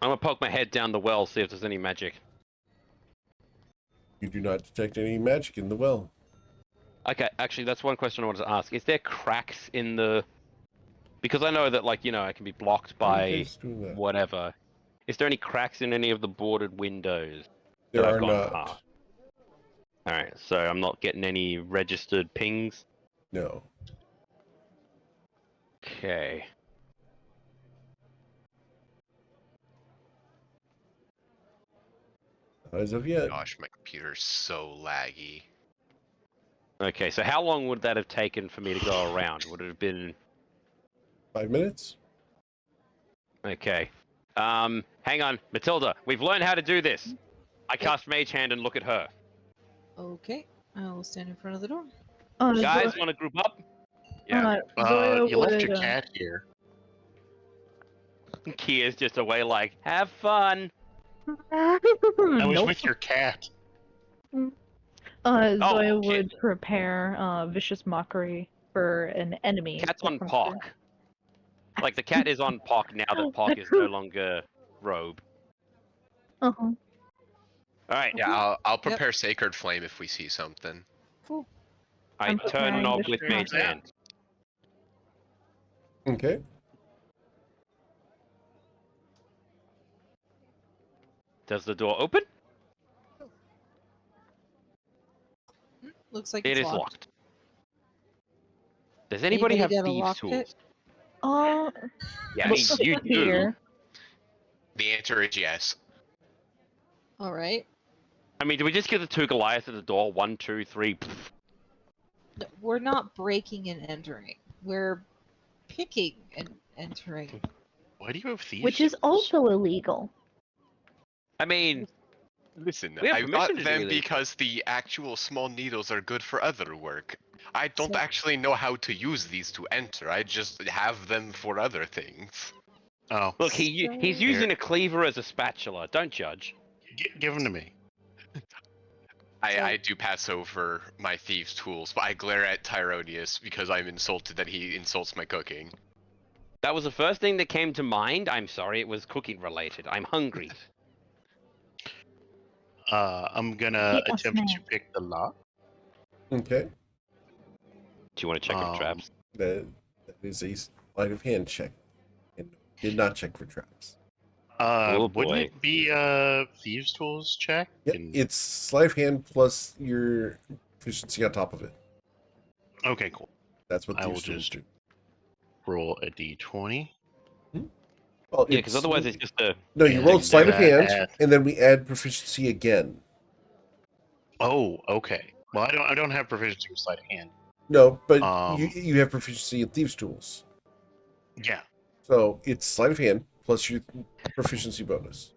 I'm gonna poke my head down the well, see if there's any magic. You do not detect any magic in the well. Okay, actually, that's one question I wanted to ask. Is there cracks in the? Because I know that, like, it can be blocked Why are you by guys doing that? whatever. Is there any cracks in any of the boarded windows There that are I've gone not. past? All right, so I'm not getting any registered pings. No. Okay. Not as of yet. Gosh, my computer's so laggy. Okay, so how long would that have taken for me to go around? Would it have been 5 minutes? okay? Hang on, Matilda. We've learned how to do this. I cast Mage Hand and look at her. Okay, I will stand in front of the door. Guys, want to group up? Yeah. Zoya You left would, your cat here. Kia's just away, like, have fun. I was Nope. with your cat. Zoya okay. would prepare vicious mockery for an enemy. Cat's that on comes Pock. Like, the cat is on Pock now that Pock is no longer robe. through. Uh-huh. Alright, Yeah, I'll prepare Sacred Flame if we see something. Cool. I I'm turn preparing knob vicious with Mage mockery. Hand. Okay. Does the door open? Looks like It it's is locked. locked. Does anybody have got a thieves' lock tools? Uh, Yeah, let's you see do. here. The answer is yes. All right. I mean, do we just get the two Goliaths at the door? 1, 2, 3. Pfft. No, we're not breaking and entering. We're picking and entering. Why do you have thieves? Which is also illegal. I mean, Listen, we have I permission got to do them illegal. because the actual small needles are good for other work. I don't So- actually know how to use these to enter. I just have them for other things. Oh, look, he's So- using a cleaver as a spatula. Don't judge. give them to me. I do pass over my thieves' tools, but I glare at Tyronius because I'm insulted that he insults my cooking. That was the first thing that came to mind. I'm sorry, it was cooking related. I'm hungry. I'm gonna Get a attempt to snack. pick the lock. Okay. Do you want to check for traps? That is a sleight of hand check. And did not check for traps. Oh, Wouldn't boy. it be a thieves' tools check? Yep. And- It's sleight of hand plus your efficiency on top of it. Okay, cool. That's what I will thieves tools just- do. Roll a d20. Well, Yeah, because otherwise it's just a. No, you and rolled sleight of then hand, add- and then we add proficiency again. Oh, okay. Well, I don't have proficiency with sleight of hand. No, but Um, you have proficiency in thieves tools. Yeah. So it's sleight of hand plus your proficiency bonus.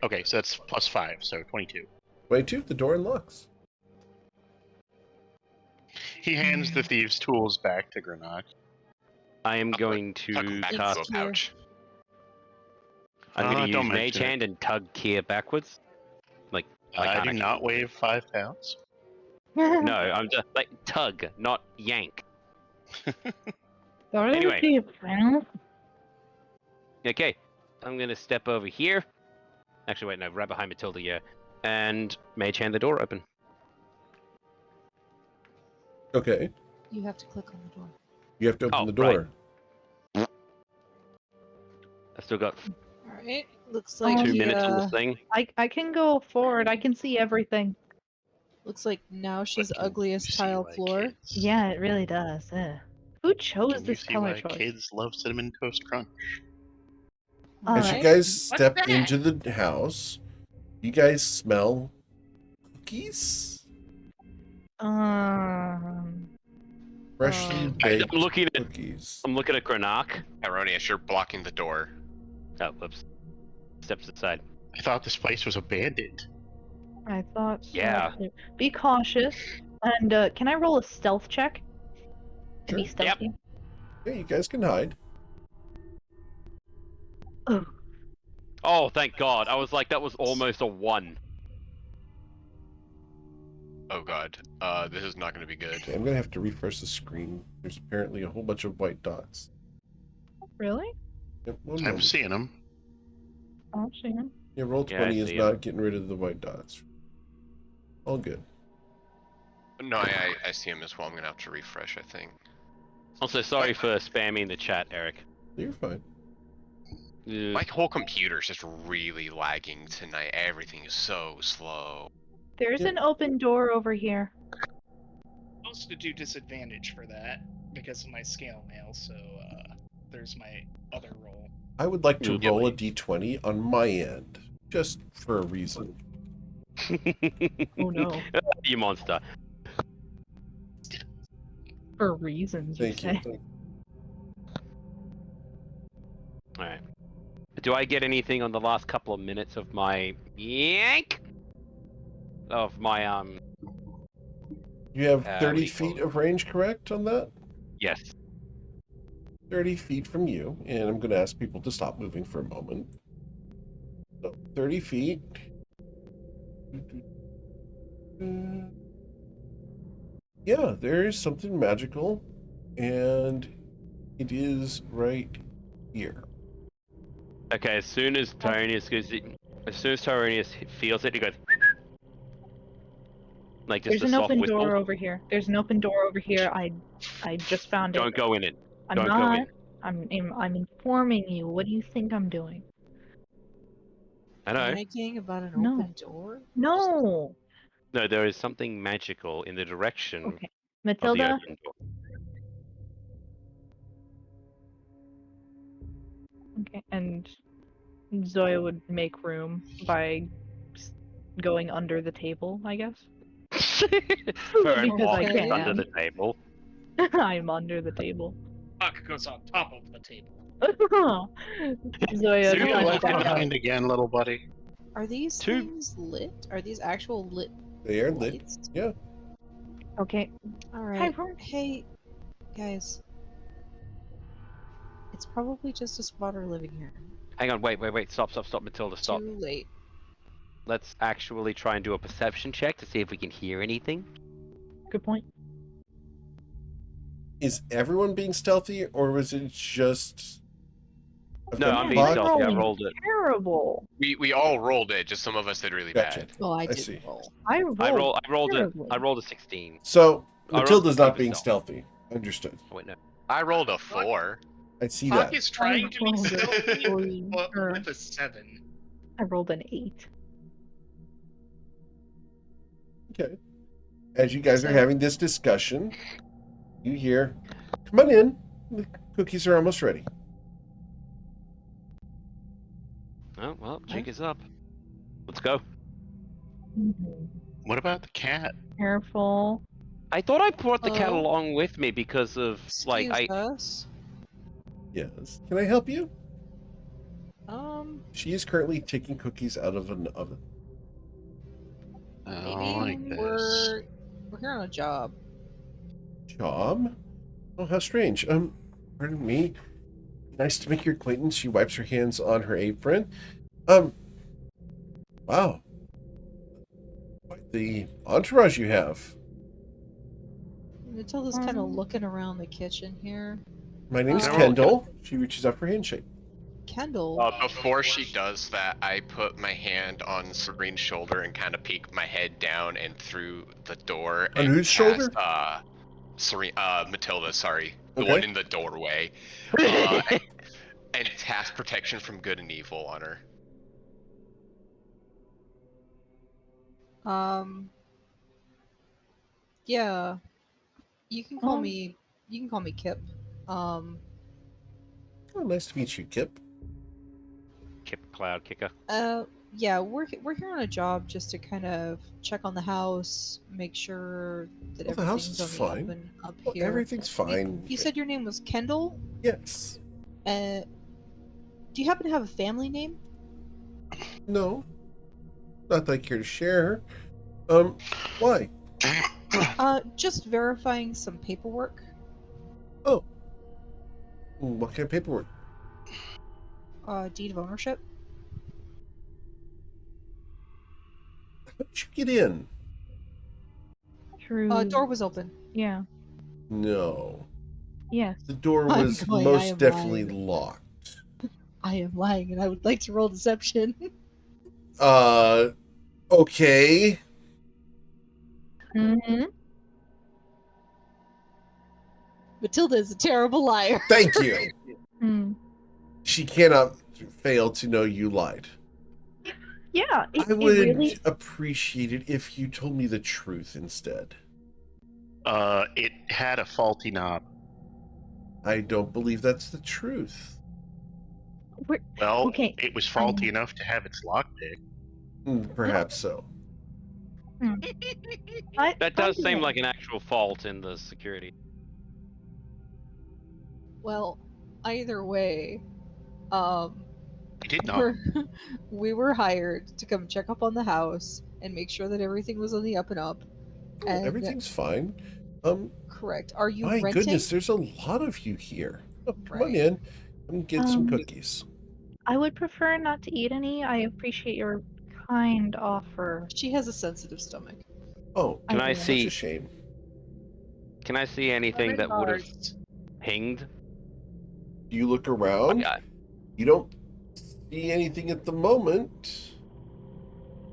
Okay, so that's +5, so 22. 22, the door unlocks. He hands the thieves' tools back to Granach. I am I'll going Tuck to them back cast. into a pouch. I'm going to Don't use Mage mention it. Hand and tug Kia backwards. Like I do actually- not weigh 5 pounds. No, I'm just like tug, not yank. Sorry, Anyway. Chief, man. Okay, I'm gonna step over here. Actually, wait, no, right behind Matilda, yeah. And Mage Hand the door open. Okay. You have to click on the door. You have to open Oh, the door. I still got All right. Looks like 2 he, minutes on this thing. I can go forward. I can see everything. looks like now she's But can ugliest you see tile why floor. kids- Yeah, it really does. Who chose Can you this see color why choice? kids love Cinnamon Toast Crunch? All As you right. guys step into the house, you guys smell cookies? Freshly Um, baked I'm looking at cookies. Granach. Tyronius, you're blocking the door. Oh, whoops. Steps aside. I thought this place was abandoned. I thought so. Yeah. Too. Be cautious. And can I roll a stealth check? To be Sure. stealthy. Yeah, you guys can hide. Oh, Oh, thank God. I was like, that was almost a 1. Oh god. This is not gonna be good. Okay, I'm gonna have to refresh the screen. There's apparently a whole bunch of white dots. really? Yep, one I'm moment. seeing them. Oh, see him. Yeah, roll Yeah, I 20 is see 'em. not getting rid of the white dots. All good. No, I see him as well. I'm gonna have to refresh, I think. Also, sorry for spamming the chat, Eric. You're fine. My whole computer's just really lagging tonight. Everything is so slow. There's Yep. an open door over here. Also do disadvantage for that because of my scale mail, so there's my other roll. I would like to Yeah, roll a wait. d20 on my end, just for a reason. Oh no. You monster. For reasons, you Thank say. you. Alright. Do I get anything on the last couple of minutes of my yank? Of my You have what 30 do you call feet it? of range, correct, on that? Yes. 30 feet from you, and I'm going to ask people to stop moving for a moment. So, 30 feet. Yeah, there is something magical, and it is right here. Okay, as soon as Tyronius feels it, he goes like just There's a an soft open whistle. door over here. There's an open door over here. I just found it. Don't go in it. I'm Don't not. go in. I'm informing you. What do you think I'm doing? I know. Panicking about an No. open door? No. No, there is something magical in the direction Okay. of the Matilda, open door. okay, and Zoya would make room by going under the table, I guess. Fern Because I walks can. under the table. I'm under the table. Puck goes on top of the table. Zoya Soon Are you as left you comes get down. behind again, little buddy? Are these Two- things lit? Are these actual lit They are lit. lights? Yeah. Okay. Alright. Tyrone. Hey, guys. It's probably just a spotter living here. Hang on, wait, stop, Matilda, stop. Too late. Let's actually try and do a perception check to see if we can hear anything. Good point. Is everyone being stealthy, or was it just... No, I'm being Bot? stealthy. I rolling rolled it. Terrible. We all rolled it, just some of us did really Gotcha. bad. Well, I I didn't see. roll. I rolled. I rolled a 16. So, I rolled Matilda's not super being stealth. stealthy. Understood. Oh, wait, no. I rolled a 4. I see Puck that. is trying to be rolled a stealthy, 3, but or with a 7. I rolled an 8. Okay. As you guys are So- having this discussion, you hear, "Come on in. The cookies are almost ready." Oh, well, jig is up. Let's go. What about the cat? Careful. I thought I brought the cat Hello? along with me because of, like, Excuse us. Yes. Can I help you? Um, She is currently taking cookies out of an oven. I maybe don't like this. we're here on a job. Job? Oh, how strange. Pardon me. Nice to make your acquaintance. She wipes her hands on her apron. Wow. Quite the entourage you have. Matilda's kind of looking around the kitchen here. My name's Oh. Kendall. She reaches up for handshake. Kendall. Before she does that, I put my hand on Serene's shoulder and kind of peek my head down and through the door. On and whose shoulder? Matilda, sorry. The Okay. one in the doorway. And cast protection from good and evil on her. Yeah. You can call Oh. me Kip. Oh, nice to meet you, Kip. Kip Cloud Kicker. Yeah, we're here on a job just to kind of check on the house, make sure that Oh, the house everything's is on the fine. up and up Well, here. everything's fine. You said your name was Kendall? Yes. Do you happen to have a family name? No. Not that I care to share. Why? Just verifying some paperwork. Oh. What kind of paperwork? Deed of ownership. How did you get in? Through. Door was open. Yeah. No. Yes. The door I'm was going, I most am definitely lying. locked. I am lying, and I would like to roll deception. Okay. Mm-hmm. Matilda is a terrible liar. Thank you. Hmm. She cannot fail to know you lied. Yeah, I it would really. appreciate it if you told me the truth instead. It had a faulty knob. I don't believe that's the truth. Well, Okay. it was faulty enough to have its lockpick. Perhaps so. That does seem like an actual fault in the security. Well, either way, You did not. we were hired to come check up on the house and make sure that everything was on the up and up. Oh, And everything's fine. correct. Are you My renting? goodness, there's a lot of you here. Oh, come on Right. in and get some cookies. I would prefer not to eat any. I appreciate your kind offer. She has a sensitive stomach. Oh, Can I do. such a see? shame. Can I see anything that would have pinged? You look around. You don't see anything at the moment.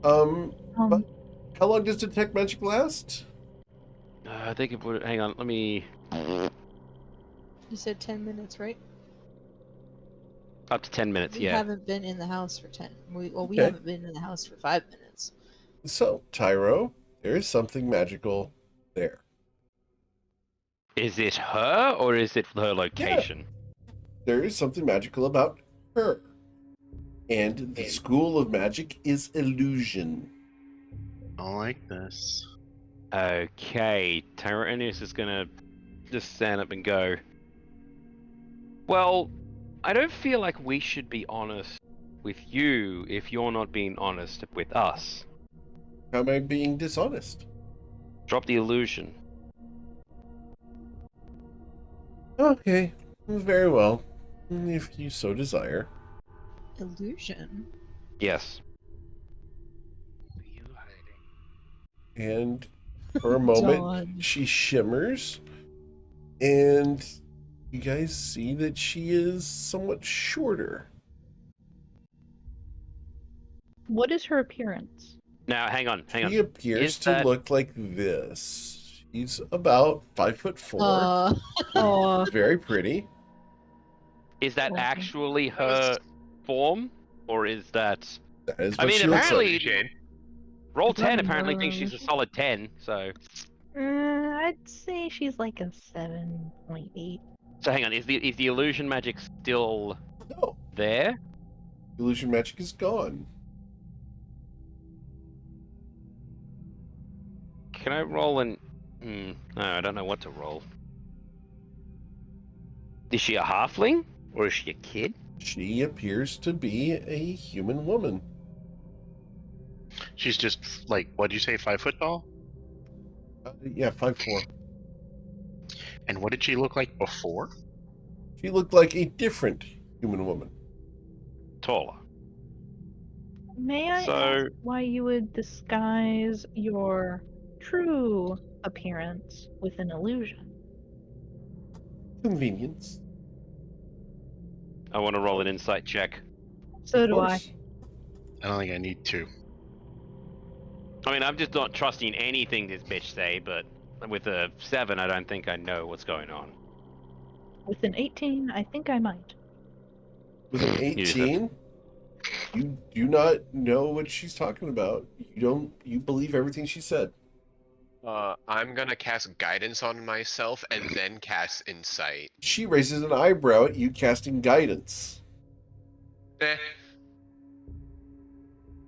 But how long does detect magic last? I think it would. Hang on, let me. You said 10 minutes, right? Up to 10 minutes, We yeah. haven't been in the house for 10. We Okay. haven't been in the house for 5 minutes. So, Tyro, there is something magical there. Is it her or is it her location? There is something magical about her. And the school of magic is illusion. I like this. Okay, Tyrannus is gonna just stand up and go. Well, I don't feel like we should be honest with you if you're not being honest with us. How am I being dishonest? Drop the illusion. Okay, very well. If you so desire. Illusion? Yes. And for a moment, Dawn. she shimmers. And you guys see that she is somewhat shorter. What is her appearance? Now, hang on. She appears to look like this. She's about 5'4". Very pretty. Is that actually her form, or is that? That is I what mean, she looks apparently, like. Roll 10 apparently thinks she's a solid 10. So. I'd say she's like a 7.8. So hang on. Is the illusion magic still there? Illusion magic is gone. Can I roll an? No, I don't know what to roll. Is she a halfling or is she a kid? She appears to be a human woman. She's just like, what'd you say, 5 foot tall? Yeah, 5'4". And what did she look like before? She looked like a different human woman. Taller. May I ask why you would disguise your true appearance with an illusion? Convenience. I want to roll an insight check. So do I. I don't think I need to. I mean, I'm just not trusting anything this bitch say, but with a 7, I don't think I know what's going on. With an 18, I think I might. With an 18, you do not know what she's talking about. You believe everything she said. I'm gonna cast guidance on myself and then cast insight. She raises an eyebrow at you casting guidance.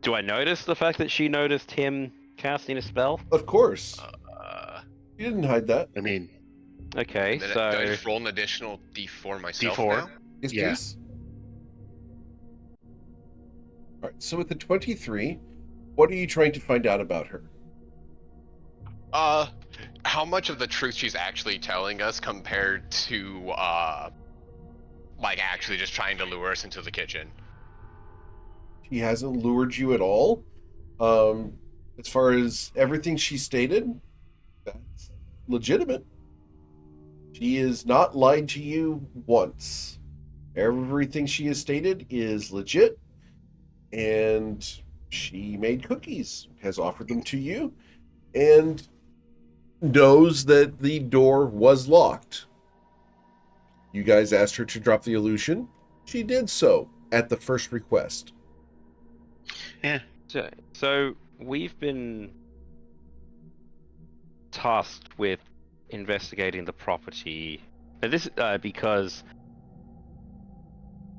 Do I notice the fact that she noticed him casting a spell? Of course. You didn't hide that. I mean, okay, then so do I just roll an additional D4 myself D4? now? Yes, yeah. please. All right. So with the 23, what are you trying to find out about her? How much of the truth she's actually telling us compared to, like actually just trying to lure us into the kitchen? She hasn't lured you at all. As far as everything she stated, that's legitimate. She has not lied to you once. Everything she has stated is legit, and she made cookies, has offered them to you, and knows that the door was locked. You guys asked her to drop the illusion. She did so at the first request. Yeah. So we've been tasked with investigating the property. This because.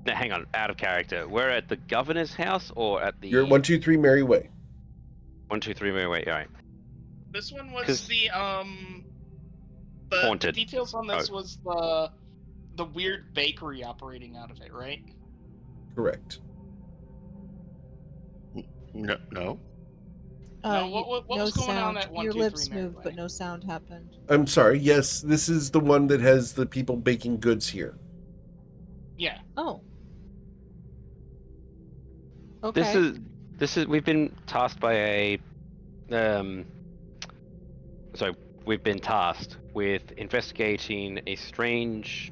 Now, hang on, out of character. We're at the governor's house or at the You're at 123 Mary Way. 123 wait, all right. This one was 'Cause- the Haunted. details on this was the weird bakery operating out of it, right? Correct. No. No, what no was going sound. on at Your 123 lips Mary moved, Way? but no sound happened. I'm sorry. Yes, this is the one that has the people baking goods here. Yeah. Oh. Okay. This is we've been tasked by a so we've been tasked with investigating a strange,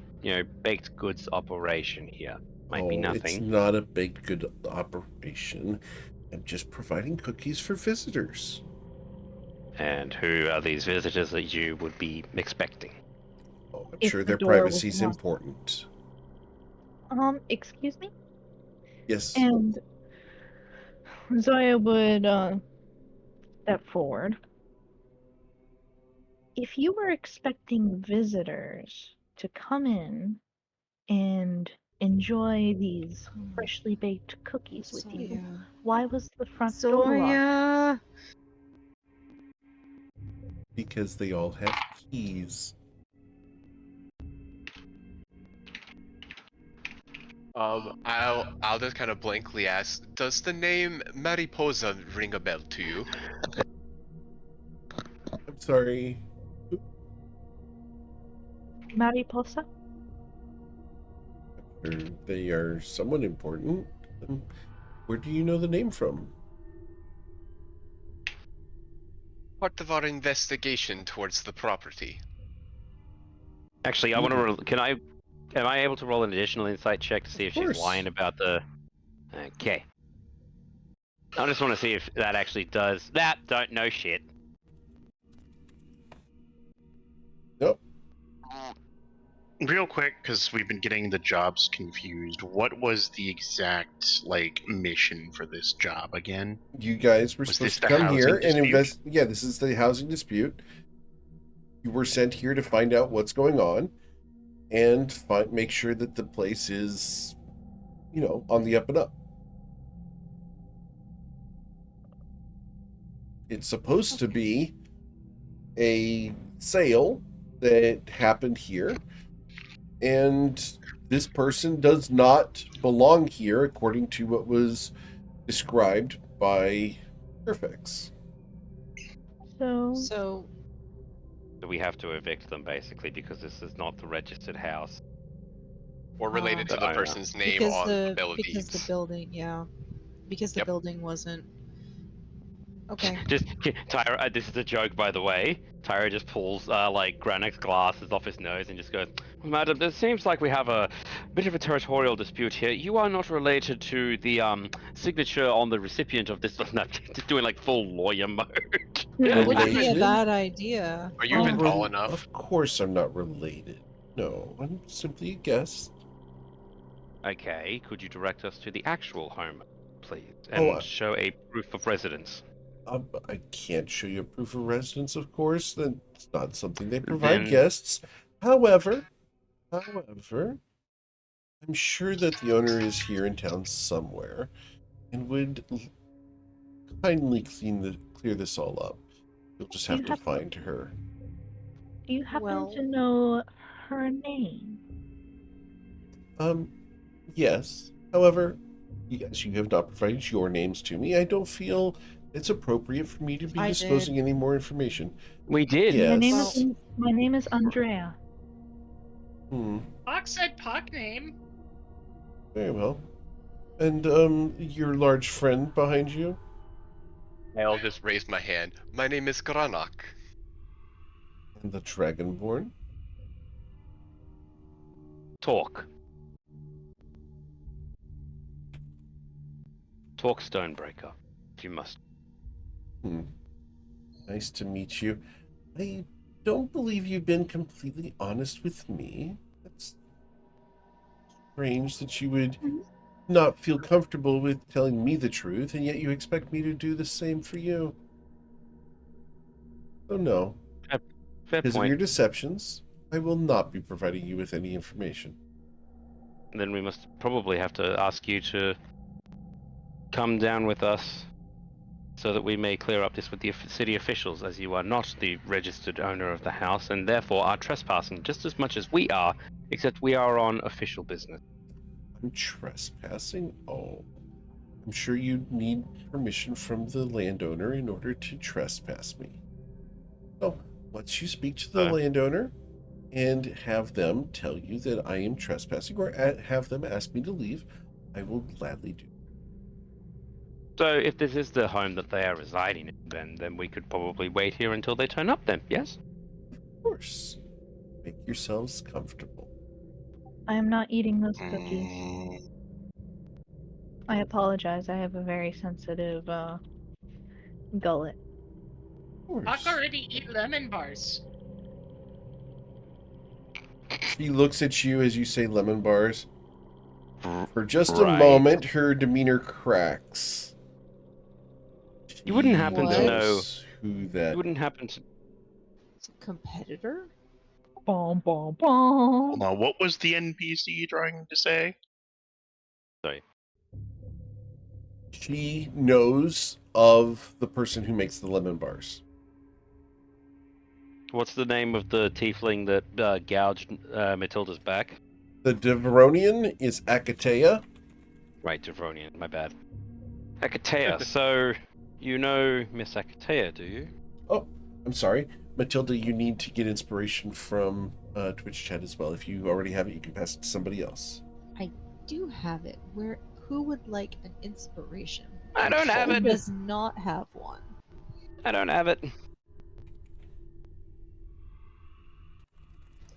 baked goods operation here. Might be It's nothing. not a baked good operation. I'm just providing cookies for visitors. And who are these visitors that you would be expecting? Oh, I'm If sure the their door was privacy is locked. important. Excuse me? Yes. And Zoya would step forward. If you were expecting visitors to come in and enjoy these freshly baked cookies with you, Zoya. why was the front door locked? Zoya. Because they all have keys. I'll just kind of blankly ask, does the name Mariposa ring a bell to you? I'm sorry. Mariposa? They are somewhat important. Where do you know the name from? Part of our investigation towards the property. Actually, I want to. Am I able to roll an additional insight check to see if she's course. lying about the? Okay. I just want to see if that actually does that. Don't know shit. Nope. Real quick, because we've been getting the jobs confused. What was the exact mission for this job again? You guys were Was supposed this to the come here housing and dispute? invest. Yeah, this is the housing dispute. You were sent here to find out what's going on and make sure that the place is, on the up and up. It's supposed to be a sale that happened here, and this person does not belong here according to what was described by Perfex. So We have to evict them basically because this is not the registered house. Or related to The the owner. person's name because on the bill of because the deeds. building, yeah, because the Yep. building wasn't. Okay. Just Tyra. This is a joke, by the way. Tyra just pulls Granek's glasses off his nose and just goes, "Madam, it seems like we have a bit of a territorial dispute here. You are not related to the signature on the recipient of this." Just doing like full lawyer mode. It wouldn't be a Related? bad idea. Are you even tall enough? Of course I'm not related. No, I'm simply a guest. Okay, could you direct us to the actual home, please, Oh, and show a proof of residence? I can't show you a proof of residence, of course. That's not something they provide guests. However, I'm sure that the owner is here in town somewhere and would kindly clear this all up. You'll just have to find her. Do you happen Well- to know her name? Yes. However, yes, you have not provided your names to me. I don't feel it's appropriate for me to be I disclosing did. any more information. We did. Yes. My name is Andrea. Pock said Pock name. Very well. And, your large friend behind you? I'll just raise my hand. My name is Granak. And the Dragonborn? Talk. Talk, Stonebreaker. If you must. Nice to meet you. I don't believe you've been completely honest with me. That's strange that you would not feel comfortable with telling me the truth, and yet you expect me to do the same for you. Oh no. Fair Because of your point. deceptions, I will not be providing you with any information. Then we must probably have to ask you to come down with us so that we may clear up this with the city officials, as you are not the registered owner of the house and therefore are trespassing just as much as we are, except we are on official business. I'm trespassing? Oh. I'm sure you need permission from the landowner in order to trespass me. So, once you speak to the landowner and have them tell you that I am trespassing or have them ask me to leave, I will gladly do. So if this is the home that they are residing in, then we could probably wait here until they turn up then, yes? Of course. Make yourselves comfortable. I am not eating those cookies. Mm, I apologize. I have a very sensitive gullet. Of I've course. already eat lemon bars. She looks at you as you say lemon bars. For just a Right. moment, her demeanor cracks. You wouldn't happen to What? know. Who that? You wouldn't happen to. It's a competitor? Bom, bom, Hold bom. on, what was the NPC trying to say? Sorry. She knows of the person who makes the lemon bars. What's the name of the tiefling that gouged Matilda's back? The Deveronian is Akatea. Right, Devronian, my bad. Akatea, so you know Miss Akatea, do you? Oh, I'm sorry. Matilda, you need to get inspiration from Twitch chat as well. If you already have it, you can pass it to somebody else. I do have it. Who would like an inspiration? I don't have Who it. does not have one? I don't have it.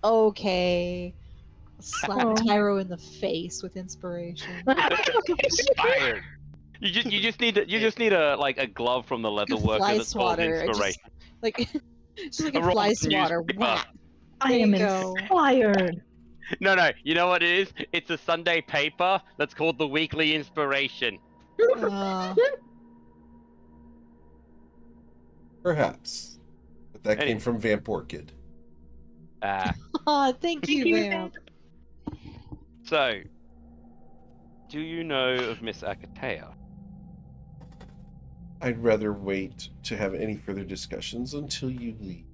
Okay. Slap Oh. Tyro in the face with inspiration. inspired. You just need a like a glove from the leather worker Fly that's called swatter. inspiration. Just like A a roll fly of swatter. newspaper. Whap. I There am you go. inspired. No, you know what it is? It's a Sunday paper that's called the Weekly Inspiration. Perhaps. But that Anyway. came from Vamp Orchid. Thank you, Vamp. So, do you know of Miss Akatea? I'd rather wait to have any further discussions until you leave.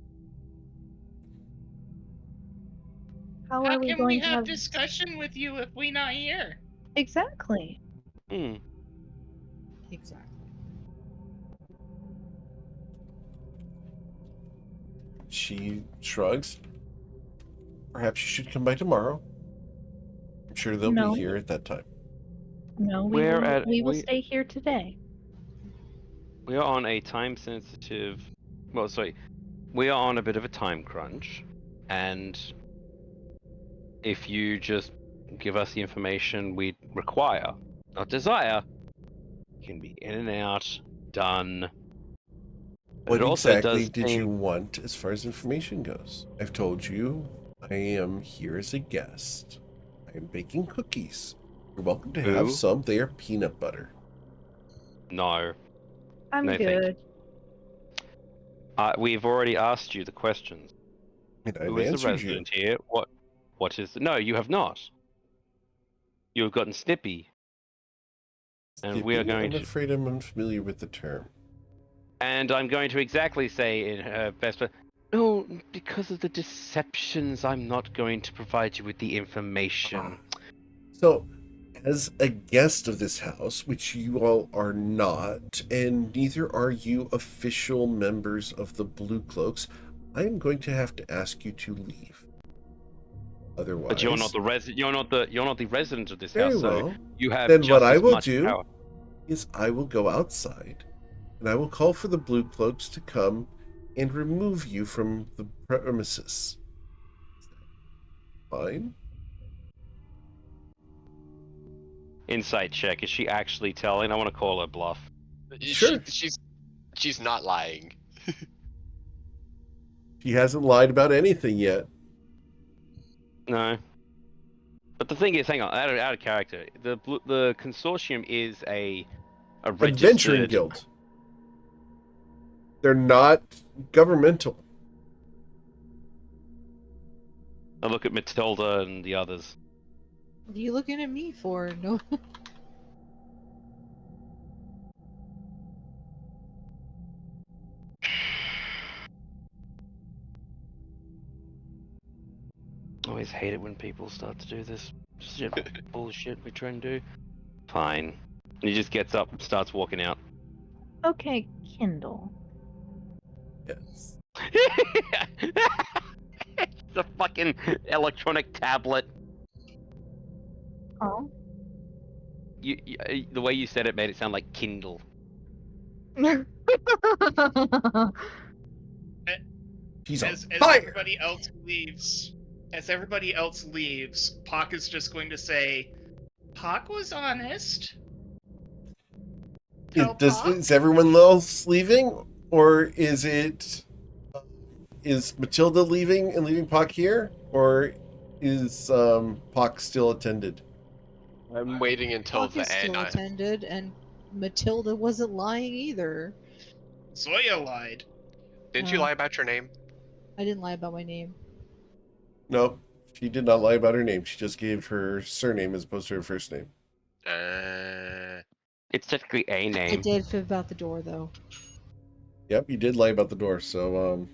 How How are we can going we to have have discussion with you if we not here? exactly? Hmm. Exactly. She shrugs. Perhaps you should come by tomorrow. I'm sure they'll No. be here at that time. No, we will stay here today. We are on a time sensitive. Well, sorry, we are on a bit of a time crunch, and if you just give us the information we require, not desire, you can be in and out, done. But What it also exactly does did seem you want as far as information goes? I've told you I am here as a guest. I am baking cookies. You're welcome to have Who? some. They are peanut butter. No. I'm No, thank good. We've already asked you the questions. And I've Who is the answered you. resident here? What is no, you have not. You have gotten snippy. And we are Skippy? going I'm to afraid I'm unfamiliar with the term. and I'm going to exactly say in her best but no, because of the deceptions, I'm not going to provide you with the information. So, as a guest of this house, which you all are not, and neither are you official members of the Blue Cloaks, I am going to have to ask you to leave. Otherwise, But you're not the resident of this very house, so well. you have Then just what I as will much do power. is I will go outside, and I will call for the Blue Cloaks to come and remove you from the premises. Is that fine? Insight check. Is she actually telling? I want to call her bluff. Sure. She's not lying. She hasn't lied about anything yet. No. But the thing is, hang on, out of character. The consortium is a Adventuring registered. guild. They're not governmental. I look at Matilda and the others. What are you looking at me for? No. I always hate it when people start to do this shit bullshit we try and do. Fine. And he just gets up, starts walking out. Okay, Kindle. Yes. It's a fucking electronic tablet. Oh. The way you said it made it sound like Kindle. He's on As fire. everybody else leaves, Pock is just going to say, "Pock was honest." Tell Pock. Is everyone else leaving, or is Matilda leaving and leaving Pock here, or is Pock still attended? I'm waiting until Hawk is the end. still attended, and Matilda wasn't lying either. Zoya lied. Didn't you lie about your name? I didn't lie about my name. No, she did not lie about her name. She just gave her surname as opposed to her first name. It's technically a I name. did fib about the door, though. Yep, you did lie about the door. So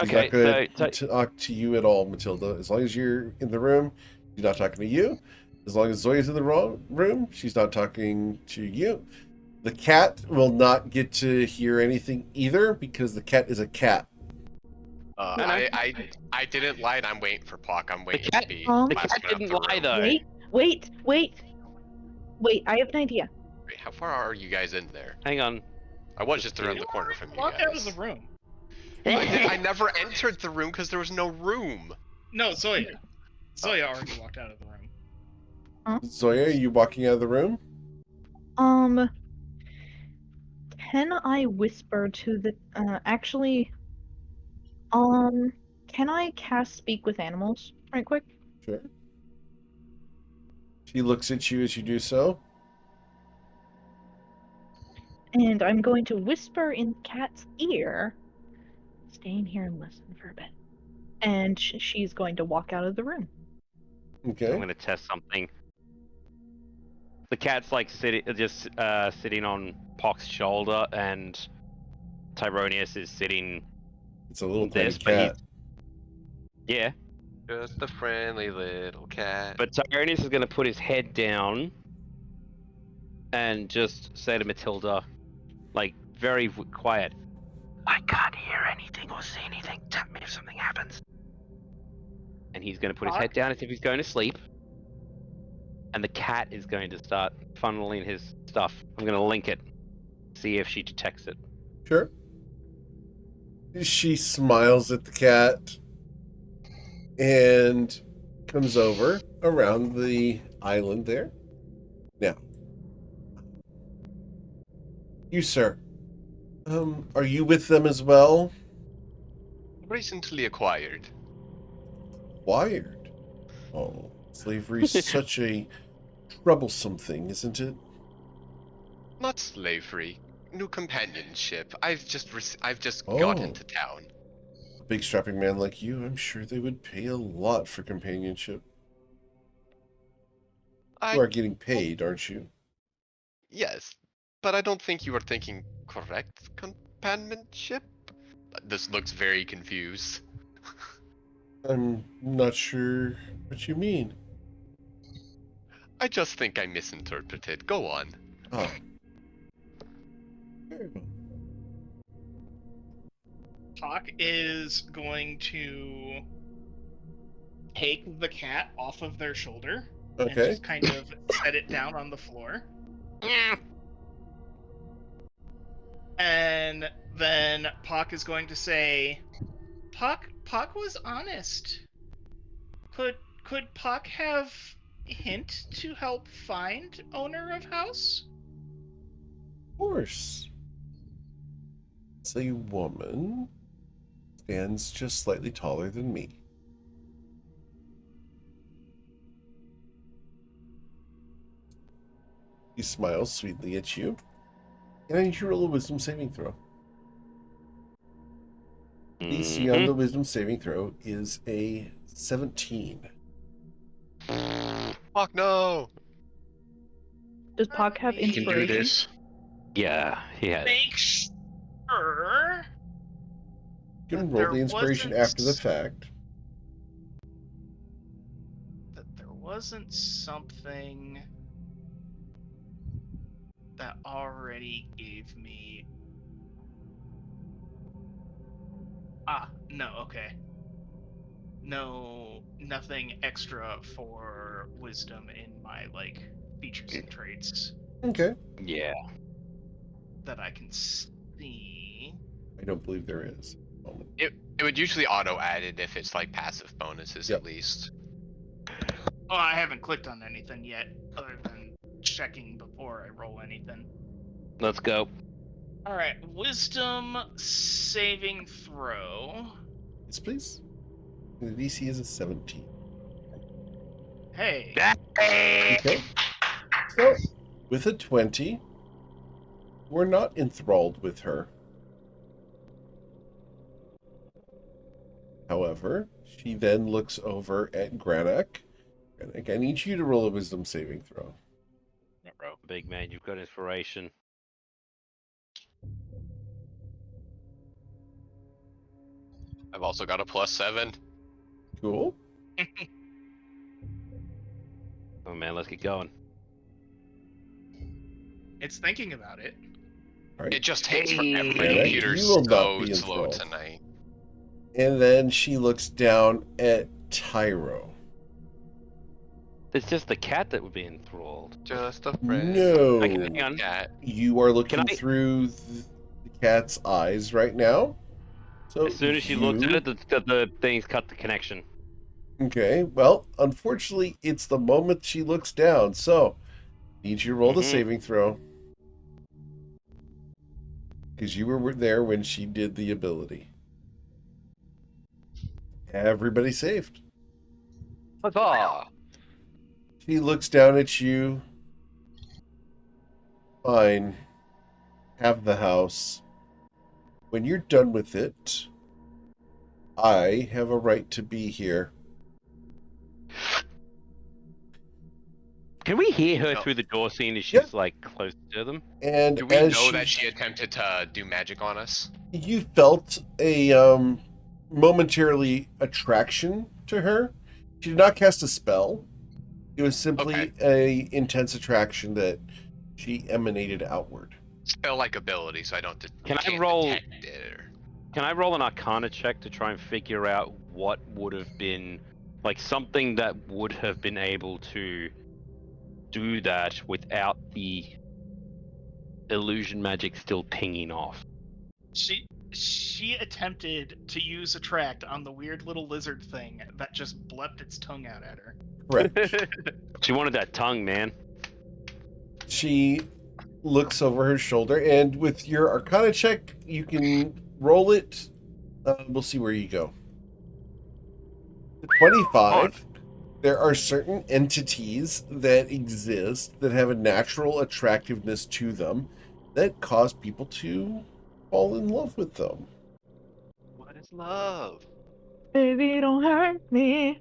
she's Okay, not going so to talk to you at all, Matilda. As long as you're in the room, she's not talking to you. As long as Zoya's in the room, she's not talking to you. The cat will not get to hear anything either because the cat is a cat. I didn't lie, and I'm waiting for Pock. I'm waiting cat- to be the last cat one out didn't the lie room. though. Wait, I have an idea. Wait, how far are you guys in there? Hang on. I was just around the corner from you Walk out of guys. the room. I never entered the room because there was no room. No, Zoya. Zoya already walked out of the room. Zoya, are you walking out of the room? Can I whisper to the can I cast speak with animals right quick? Sure. She looks at you as you do so. And I'm going to whisper in the cat's ear. Stay in here and listen for a bit. And she's going to walk out of the room. Okay. I'm gonna test something. The cat's like sitting on Pock's shoulder, and Tyronius is sitting. It's a little tiny this, but cat. Yeah, Just a friendly little cat. but Tyronius is gonna put his head down and just say to Matilda, like very quiet, "I can't hear anything or see anything. Tell me if something happens." And he's gonna put his head down as if he's going to sleep. And the cat is going to start funneling his stuff. I'm going to link it, see if she detects it. Sure. She smiles at the cat and comes over around the island there. Now, you, sir, are you with them as well? Recently acquired. Wired. Oh, slavery's such a troublesome thing, isn't it? Not slavery. New companionship. I've just Oh. got into town. A big strapping man like you, I'm sure they would pay a lot for companionship. You are getting paid, aren't you? Yes, but I don't think you are thinking correct companionship. This looks very confused. I'm not sure what you mean. I just think I misinterpreted. Go on. Ah. Very well. Pock is going to take the cat off of their shoulder and Okay. just kind of set it down on the floor. And then Pock is going to say, Pock was honest. Could Pock have hint to help find owner of house? Of course. It's a woman. Stands just slightly taller than me. He smiles sweetly at you. And I need you to roll a wisdom saving throw. DC on the wisdom saving throw is a 17. Fuck no! Does Puck have You can do inspiration? this. Yeah, he has. Make sure You can that roll there the inspiration wasn't after the fact. that there wasn't something that already gave me. No, okay. No, nothing extra for wisdom in my features and traits Okay. Yeah. that I can see. I don't believe there is. It would usually auto add it if it's like passive bonuses Yep. at least. Oh, I haven't clicked on anything yet, other than checking before I roll anything. Let's go. All right, wisdom saving throw. Yes, please. The DC is a 17. Hey, Okay. So, with a 20, we're not enthralled with her. However, she then looks over at Granak. Granak, I need you to roll a wisdom saving throw. Big man, you've got inspiration. I've also got a +7. Cool. Oh man, let's get going. it's thinking about it. All right. It just takes forever. My Granak, computer's you will not so be slow enthralled. tonight. And then she looks down at Tyro. It's just the cat that would be enthralled. Just a friend. No. Hang on. Cat. You are looking Can I- through the cat's eyes right now. So As soon as she looks at you- it, the thing's cut the connection. Okay, well, unfortunately, it's the moment she looks down. So, need you to roll the saving throw. Because you were there when she did the ability. Everybody saved. Huzzah! She looks down at you. Fine. Have the house. When you're done with it, I have a right to be here. Can we hear her No. through the door scene as she's Yeah. close to them? And Do we as know that she attempted to do magic on us? you felt a momentarily attraction to her. She did not cast a spell. It was simply a intense attraction that she emanated outward. Spell-like ability, so I don't. Can I can't roll- detect it or... Can I roll an Arcana check to try and figure out what would have been, something that would have been able to do that without the illusion magic still pinging off? She attempted to use attract on the weird little lizard thing that just blept its tongue out at her. Correct. She wanted that tongue, man. She looks over her shoulder, and with your Arcana check, you can roll it. We'll see where you go. 25. There are certain entities that exist that have a natural attractiveness to them that cause people to fall in love with them. What is love? Baby, don't hurt me.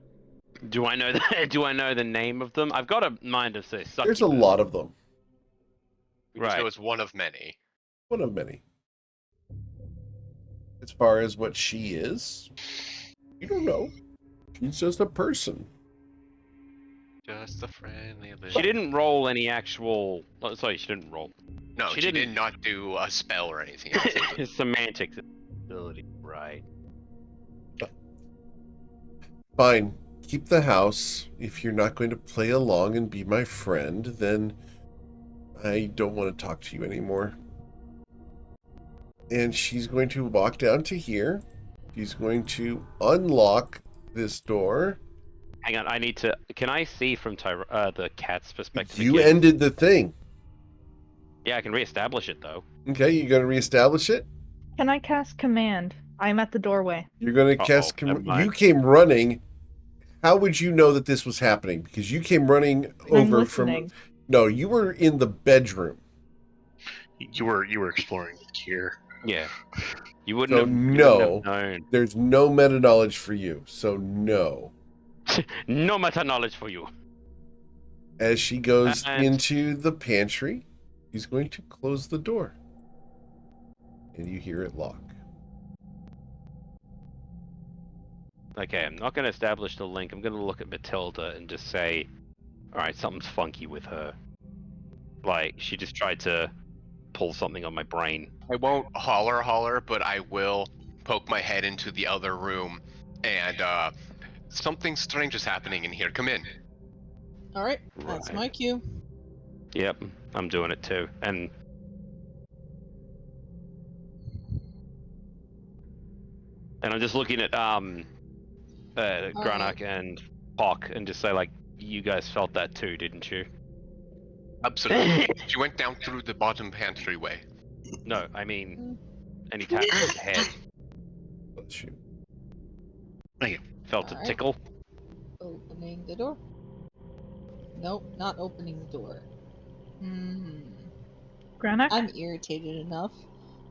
Do I know that? Do I know the name of them? I've got a mind of say succubus. There's a lot of them. Right. So it's one of many. One of many. As far as what she is, you don't know. She's just a person. Just a friendly little... She didn't roll any actual. Oh, sorry, she didn't roll. No, she she didn't- did not do a spell or anything else. Semantics ability, right? Fine. Keep the house. If you're not going to play along and be my friend, then I don't want to talk to you anymore. And she's going to walk down to here. She's going to unlock this door. Hang on, I need to. Can I see from the cat's perspective? You again? ended the thing. Yeah, I can reestablish it though. Okay, you're going to reestablish it? Can I cast command? I'm at the doorway. You're going to cast... never mind. You came running. How would you know that this was happening? Because you came running I'm over listening. No, you were in the bedroom. You were exploring with Kier. Yeah. You wouldn't So have. You no, wouldn't have known. there's no meta knowledge for you. So no. No meta knowledge for you. As she goes And- into the pantry, he's going to close the door. And you hear it lock. Okay, I'm not going to establish the link. I'm going to look at Matilda and just say, all right, something's funky with her. Like, she just tried to pull something on my brain. I won't holler, but I will poke my head into the other room, and something strange is happening in here. Come in. All right, that's Right. my cue. Yep, I'm doing it too. And I'm just looking at Granak and Pock and just say, like, you guys felt that too, didn't you? Absolutely. She went down through the bottom pantry-way. No, I mean, and he tapped his head. Bless you. Felt a Alright. tickle. Opening the door. Nope, not opening the door. Granak? I'm irritated enough.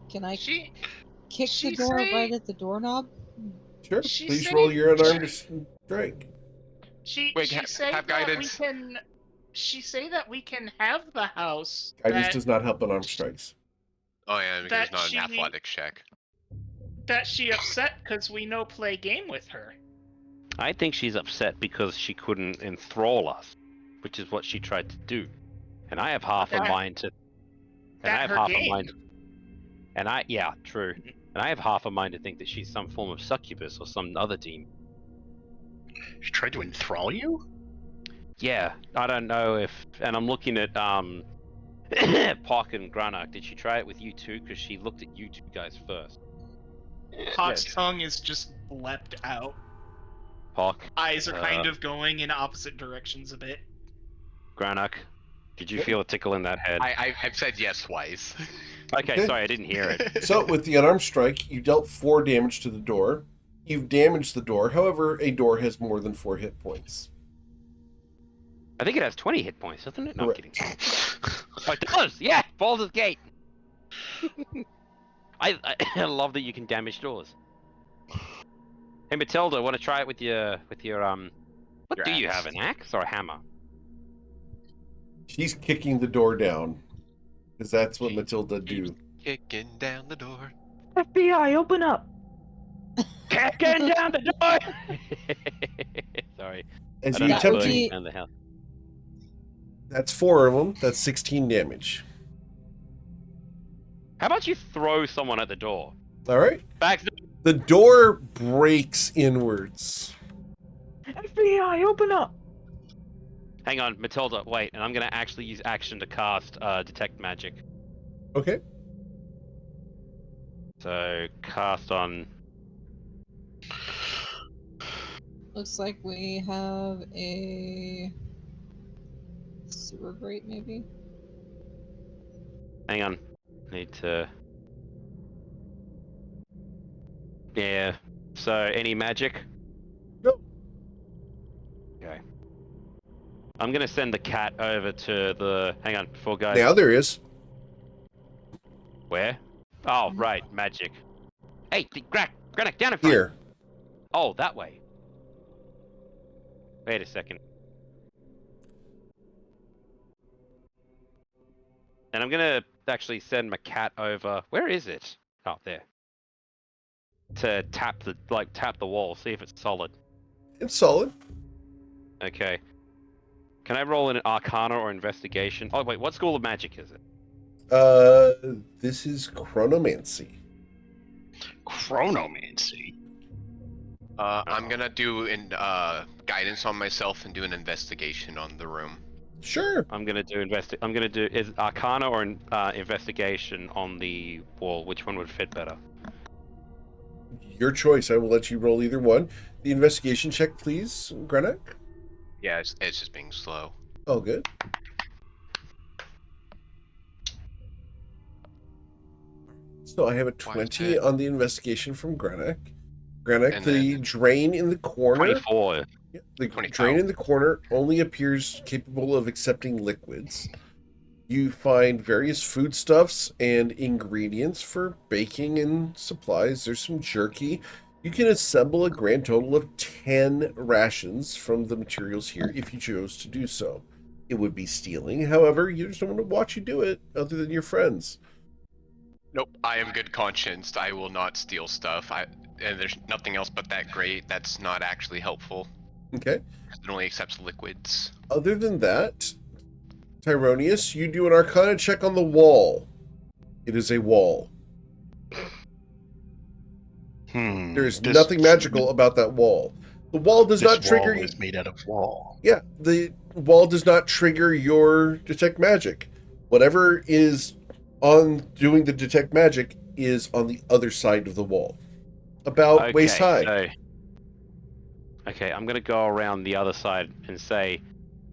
Can I She kick she the door say- right at the doorknob? Sure. She Please said- roll your unarmed strike. Wait, she say have that guidance. we can. She say that we can have the house. Guidance that, does not help unarmed strikes. Oh yeah, because That it's not an she- athletics check. that she upset because we no play game with her. I think she's upset because she couldn't enthrall us, which is what she tried to do. And I have half a That- mind to. And I that have her half game. a mind. And yeah, true. And I have half a mind to think that she's some form of succubus or some other demon. She tried to enthrall you? Yeah, I don't know if. And I'm looking at Pock and Granak. Did she try it with you two? Because she looked at you two guys first. Pock's Yes. tongue is just blepped out. Pock, Eyes are kind of going in opposite directions a bit. Granak, did you Yeah. feel a tickle in that head? I've said yes twice. Okay, Okay. sorry, I didn't hear it. So, with the unarmed strike, you dealt 4 damage to the door. You've damaged the door. However, a door has more than 4 hit points. I think it has 20 hit points, doesn't it? No, I'm Correct. kidding. Oh, it does! Yeah! Baldur's Gate! I love that you can damage doors. Hey, Matilda, want to try it with your what Your do you axe. have, an axe or a hammer? She's kicking the door down. Because that's what She Matilda do. Kicking down the door. FBI, open up! Kicking down the door! Sorry, As I you don't know attempt burning to... down the house. That's 4 of them. That's 16 damage. How about you throw someone at the door? All right. Back. The door breaks inwards. FBI, open up! Hang on, Matilda. Wait, and I'm gonna actually use action to cast detect magic. Okay. So cast on. Looks like we have a sewer grate, maybe? Hang on. Need to. Yeah. So any magic? Nope. Okay. I'm gonna send the cat over to the. Hang on, before guys. Now there is. Where? Oh, right, magic. Hey, Granak, down in front. Here. Oh, that way. Wait a second. And I'm gonna actually send my cat over. Where is it? Oh, there. To tap the wall, see if it's solid. It's solid. Okay. Can I roll an Arcana or Investigation? Oh wait, what school of magic is it? This is chronomancy. Chronomancy. I'm gonna do an guidance on myself and do an investigation on the room. Sure. I'm gonna do is Arcana or Investigation on the wall. Which one would fit better? Your choice. I will let you roll either one. The investigation check, please, Grenek. Yeah, it's just being slow. Oh, good. So I have a 20 it? on the investigation from Grenek. Grenek, And the then- drain in the corner. 24. The 20 drain in the corner only appears capable of accepting liquids. You find various foodstuffs and ingredients for baking and supplies. There's some jerky. You can assemble a grand total of 10 rations from the materials here if you chose to do so. It would be stealing. However, you just don't want to watch you do it other than your friends. Nope, I am good conscienced. I will not steal stuff. And there's nothing else but that grate that's not actually helpful. Okay. Because it only accepts liquids. Other than that, Tyronius, you do an Arcana check on the wall. It is a wall. There's nothing magical about that wall. The wall does not trigger. Wall is made out of wall. Yeah, the wall does not trigger your detect magic. Whatever is on doing the detect magic is on the other side of the wall, about waist high. Okay, I'm gonna go around the other side and say,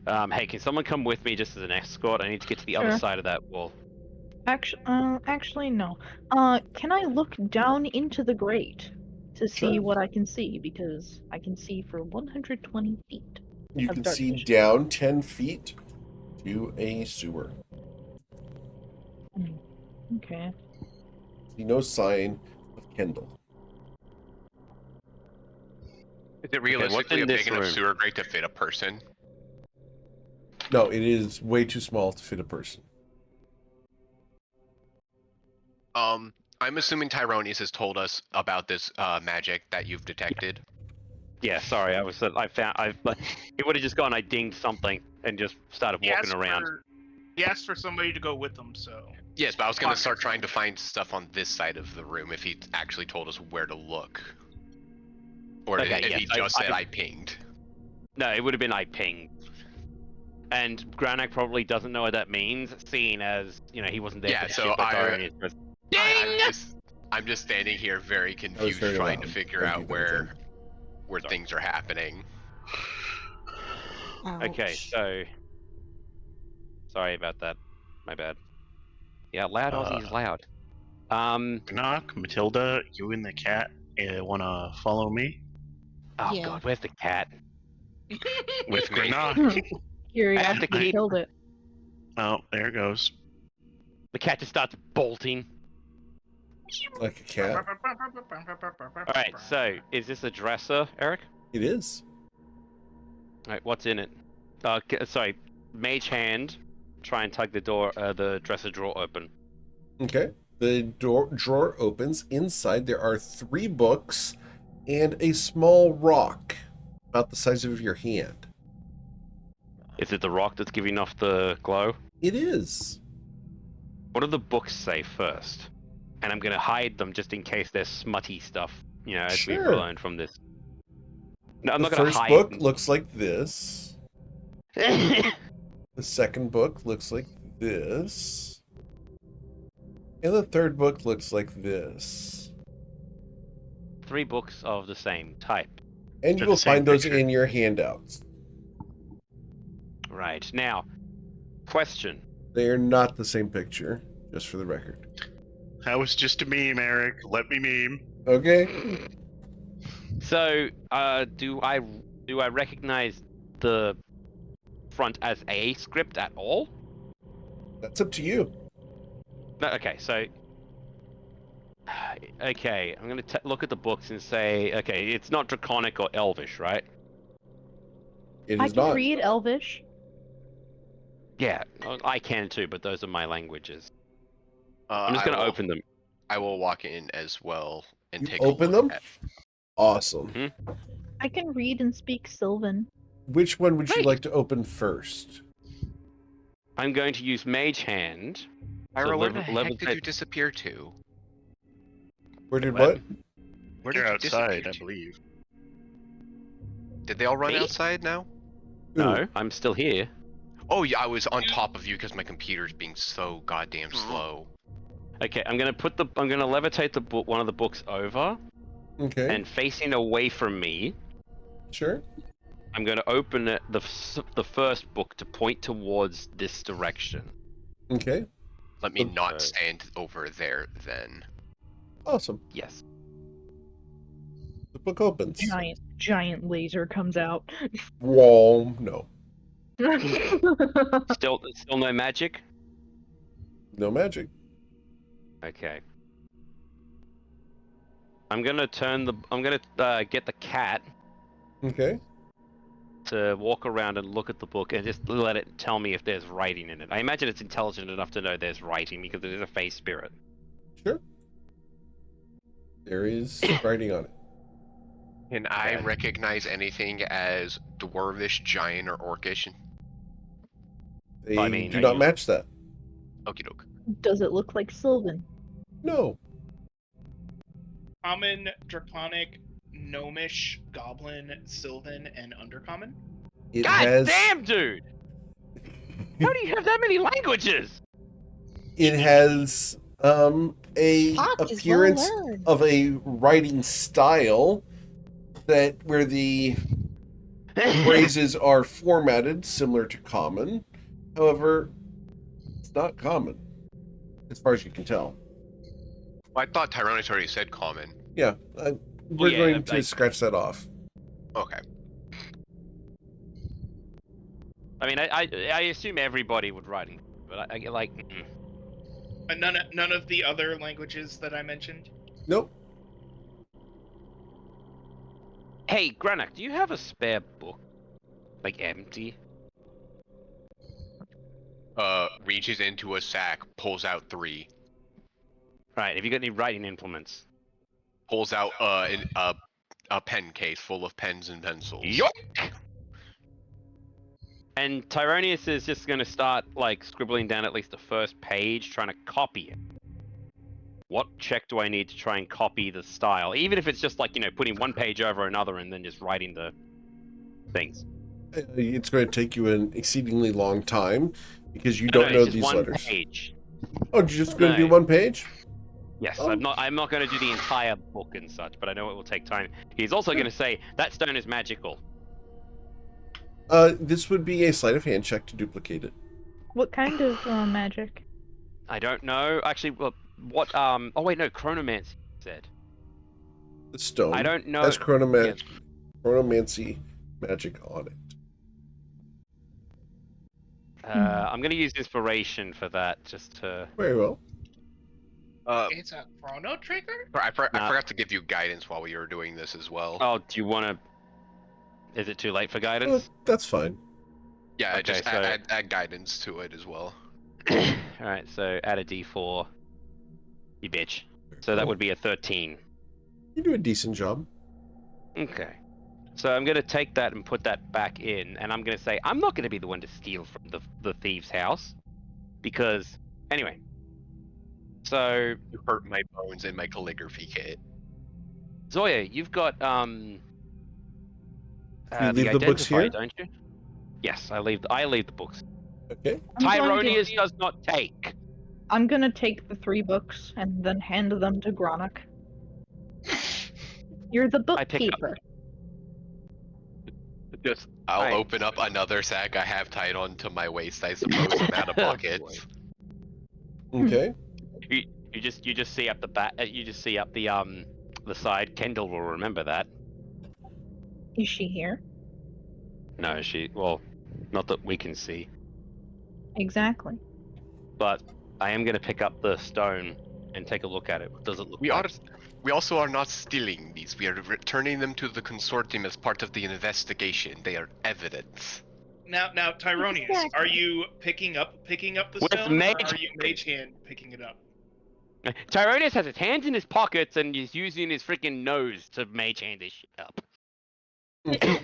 hey, can someone come with me just as an escort? I need to get to the other Sure. side of that wall. Actually, no. Can I look down into the grate to see Sure. what I can see? Because I can see for 120 feet. You of can dark see vision. down 10 feet to a sewer. Okay. See no sign of Kendall. Is it what's realistically in a this big enough room? sewer grate to fit a person? No, it is way too small to fit a person. I'm assuming Tyronius has told us about this magic that you've detected. Yeah, sorry, it would have just gone. I dinged something and just started walking around. He asked for somebody to go with him, so. Yes, but I was going to Pocket start trying to something. find stuff on this side of the room if he actually told us where to look. Or Okay, if yes, he just said I pinged. No, it would have been I pinged. And Granak probably doesn't know what that means, seeing as, he wasn't there Yeah, for the so ship with Tyrone. I'm just standing here very confused very trying loud. to figure Don't do out that where again. Sorry. things are happening. Okay, Ouch. so sorry about that. My bad. Yeah, loud Aussie's loud. Knock, Matilda, you and the cat wanna follow me? Oh Yeah. god, where's the cat? With Me. Granok. Curiosity keep- killed it. Oh, there it goes. The cat just starts bolting. Like a cat. Alright, so is this a dresser, Eric? It is. Alright, what's in it? Sorry, mage hand. Try and tug the dresser drawer open. Okay. The drawer opens. Inside there are 3 books and a small rock about the size of your hand. Is it the rock that's giving off the glow? It is. What do the books say first? And I'm gonna hide them just in case there's smutty stuff, as we've Sure. learned from this. No, I'm The not gonna first hide book them. looks like this. The second book looks like this. And the third book looks like this. 3 books of the same type. And you They're will the same find those picture. in your handouts. Right. Now, question. They are not the same picture, just for the record. That was just a meme, Eric. Let me meme. Okay? So, do I recognize the front as a script at all? That's up to you. No, okay, so... Okay, I'm gonna look at the books and say, okay, it's not Draconic or Elvish, right? It I is can not. read Elvish. Yeah, I can too, but those are my languages. I'm just I gonna will- open them. I will walk in as well and You take open a look them? at. Awesome. I can read and speak Sylvan. Which one would you Great. like to open first? I'm going to use Mage Hand. Ira, where the heck did levitate- you disappear to? Where did What? what? Where You're did you outside, disappear I to? believe. Did they all run Me? outside now? No, I'm still here. Oh yeah, I was on top of you because my computer's being so goddamn slow. Okay, I'm gonna levitate one of the books over, Okay. and facing away from me, Sure. I'm gonna open the first book to point towards this direction. Okay. Let me Okay. not stand over there then. Awesome. Yes. The book opens. Giant laser comes out. Whoa, no. Still no magic. No magic. Okay. I'm gonna get the cat Okay. to walk around and look at the book and just let it tell me if there's writing in it. I imagine it's intelligent enough to know there's writing because it is a phase spirit. Sure. There is writing on it. Can I recognize anything as dwarvish, giant, or orcish? They do not match that. Okie doke. Does it look like Sylvan? No. Common, draconic, gnomish, goblin, sylvan, and undercommon. It God has. damn, dude! How do you have that many languages? It has a Fuck, is appearance well learned. of a writing style where the phrases are formatted similar to common. However, it's not common, as far as you can tell. Well, I thought Tyrannis already said common. Yeah, we're yeah, going to scratch that off. Okay. I mean, I assume everybody would write it, but I like. None of the other languages that I mentioned. Nope. Hey, Granak, do you have a spare book? Like empty? Reaches into a sack, pulls out 3. Right. Have you got any writing implements? Pulls out a pen case full of pens and pencils. Yoink! And Tyronius is just going to start, like, scribbling down at least the first page, trying to copy it. What check do I need to try and copy the style? Even if it's just, like, putting one page over another and then just writing the things. It's going to take you an exceedingly long time because you don't know it's just these one letters. Page. Oh, you're just going to do one page? Yes, Oh. I'm not going to do the entire book and such, but I know it will take time. He's also going to say, that stone is magical. This would be a sleight of hand check to duplicate it. What kind of magic? I don't know. Actually, what, oh wait, no, chronomancy said. The stone I don't know. has chronomancy magic on it. I'm going to use inspiration for that, just to... Very well. It's a chrono trigger? I forgot to give you guidance while we were doing this as well. Oh, do you want to... Is it too late for guidance? That's fine. Yeah, Okay, just so- add guidance to it as well. Alright, so add a d4. You bitch. So that would be a 13. You do a decent job. Okay. So I'm going to take that and put that back in, and I'm going to say, I'm not going to be the one to steal from the thief's house. Because, anyway. So, You hurt my bones in my calligraphy kit. Zoya, you've got, You leave the the books identifier, here? don't you? Yes, I leave the books. Okay. Tyronius does not take. I'm gonna take the 3 books and then hand them to Gronik. You're the I pick up- bookkeeper. I'll open up another sack I have tied onto my waist, I suppose, I'm out of pockets. Okay. You just see up the back. You just see up the side. Kendall will remember that. Is she here? No, well, not that we can see. Exactly. But I am going to pick up the stone and take a look at it. What does it look like? We also are not stealing these. We are returning them to the consortium as part of the investigation. They are evidence. Now, Tyronius, Exactly. are you picking up the With stone, or mage are you mage hand picking it up? Tyronius has his hands in his pockets and he's using his freaking nose to mage hand this shit up.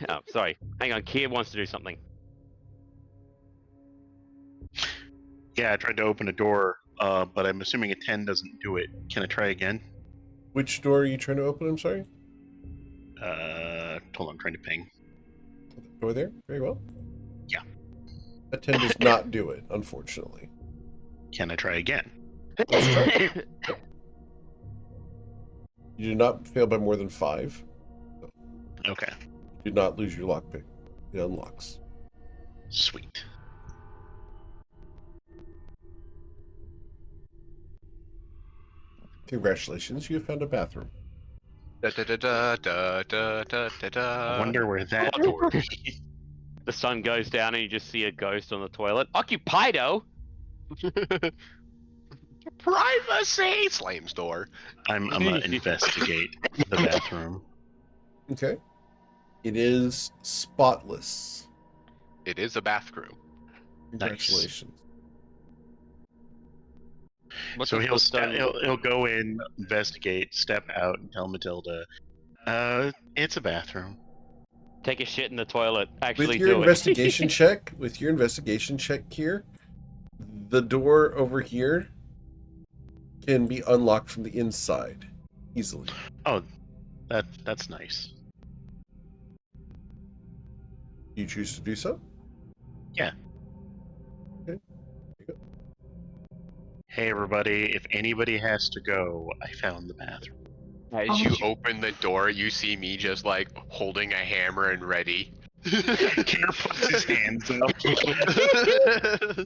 Oh, sorry. Hang on. Kier wants to do something. Yeah, I tried to open a door, but I'm assuming a 10 doesn't do it. Can I try again? Which door are you trying to open? I'm sorry. Hold on, I'm trying to ping. Door there. Very well. Yeah. A 10 does not do it, unfortunately. Can I try again? Let's try. You did not fail by more than 5. Okay. You did not lose your lockpick. It unlocks. Sweet. Congratulations, you have found a bathroom. Da, da, da, da, da, da, da, da, I da. wonder where that door leads. The sun goes down and you just see a ghost on the toilet. Occupido. Privacy! Slams door. I'm gonna investigate the bathroom. Okay. It is spotless. It is a bathroom. Congratulations. What So does the stone? he'll go in, investigate, step out, and tell Matilda, it's a bathroom. Take a shit in the toilet. Actually With your do investigation it. check, here, the door over here can be unlocked from the inside easily. Oh, that's nice. You choose to do so? Yeah. Okay. Hey everybody, if anybody has to go, I found the bathroom. As you open the door, you see me just like holding a hammer and ready. Kier puts his hands up.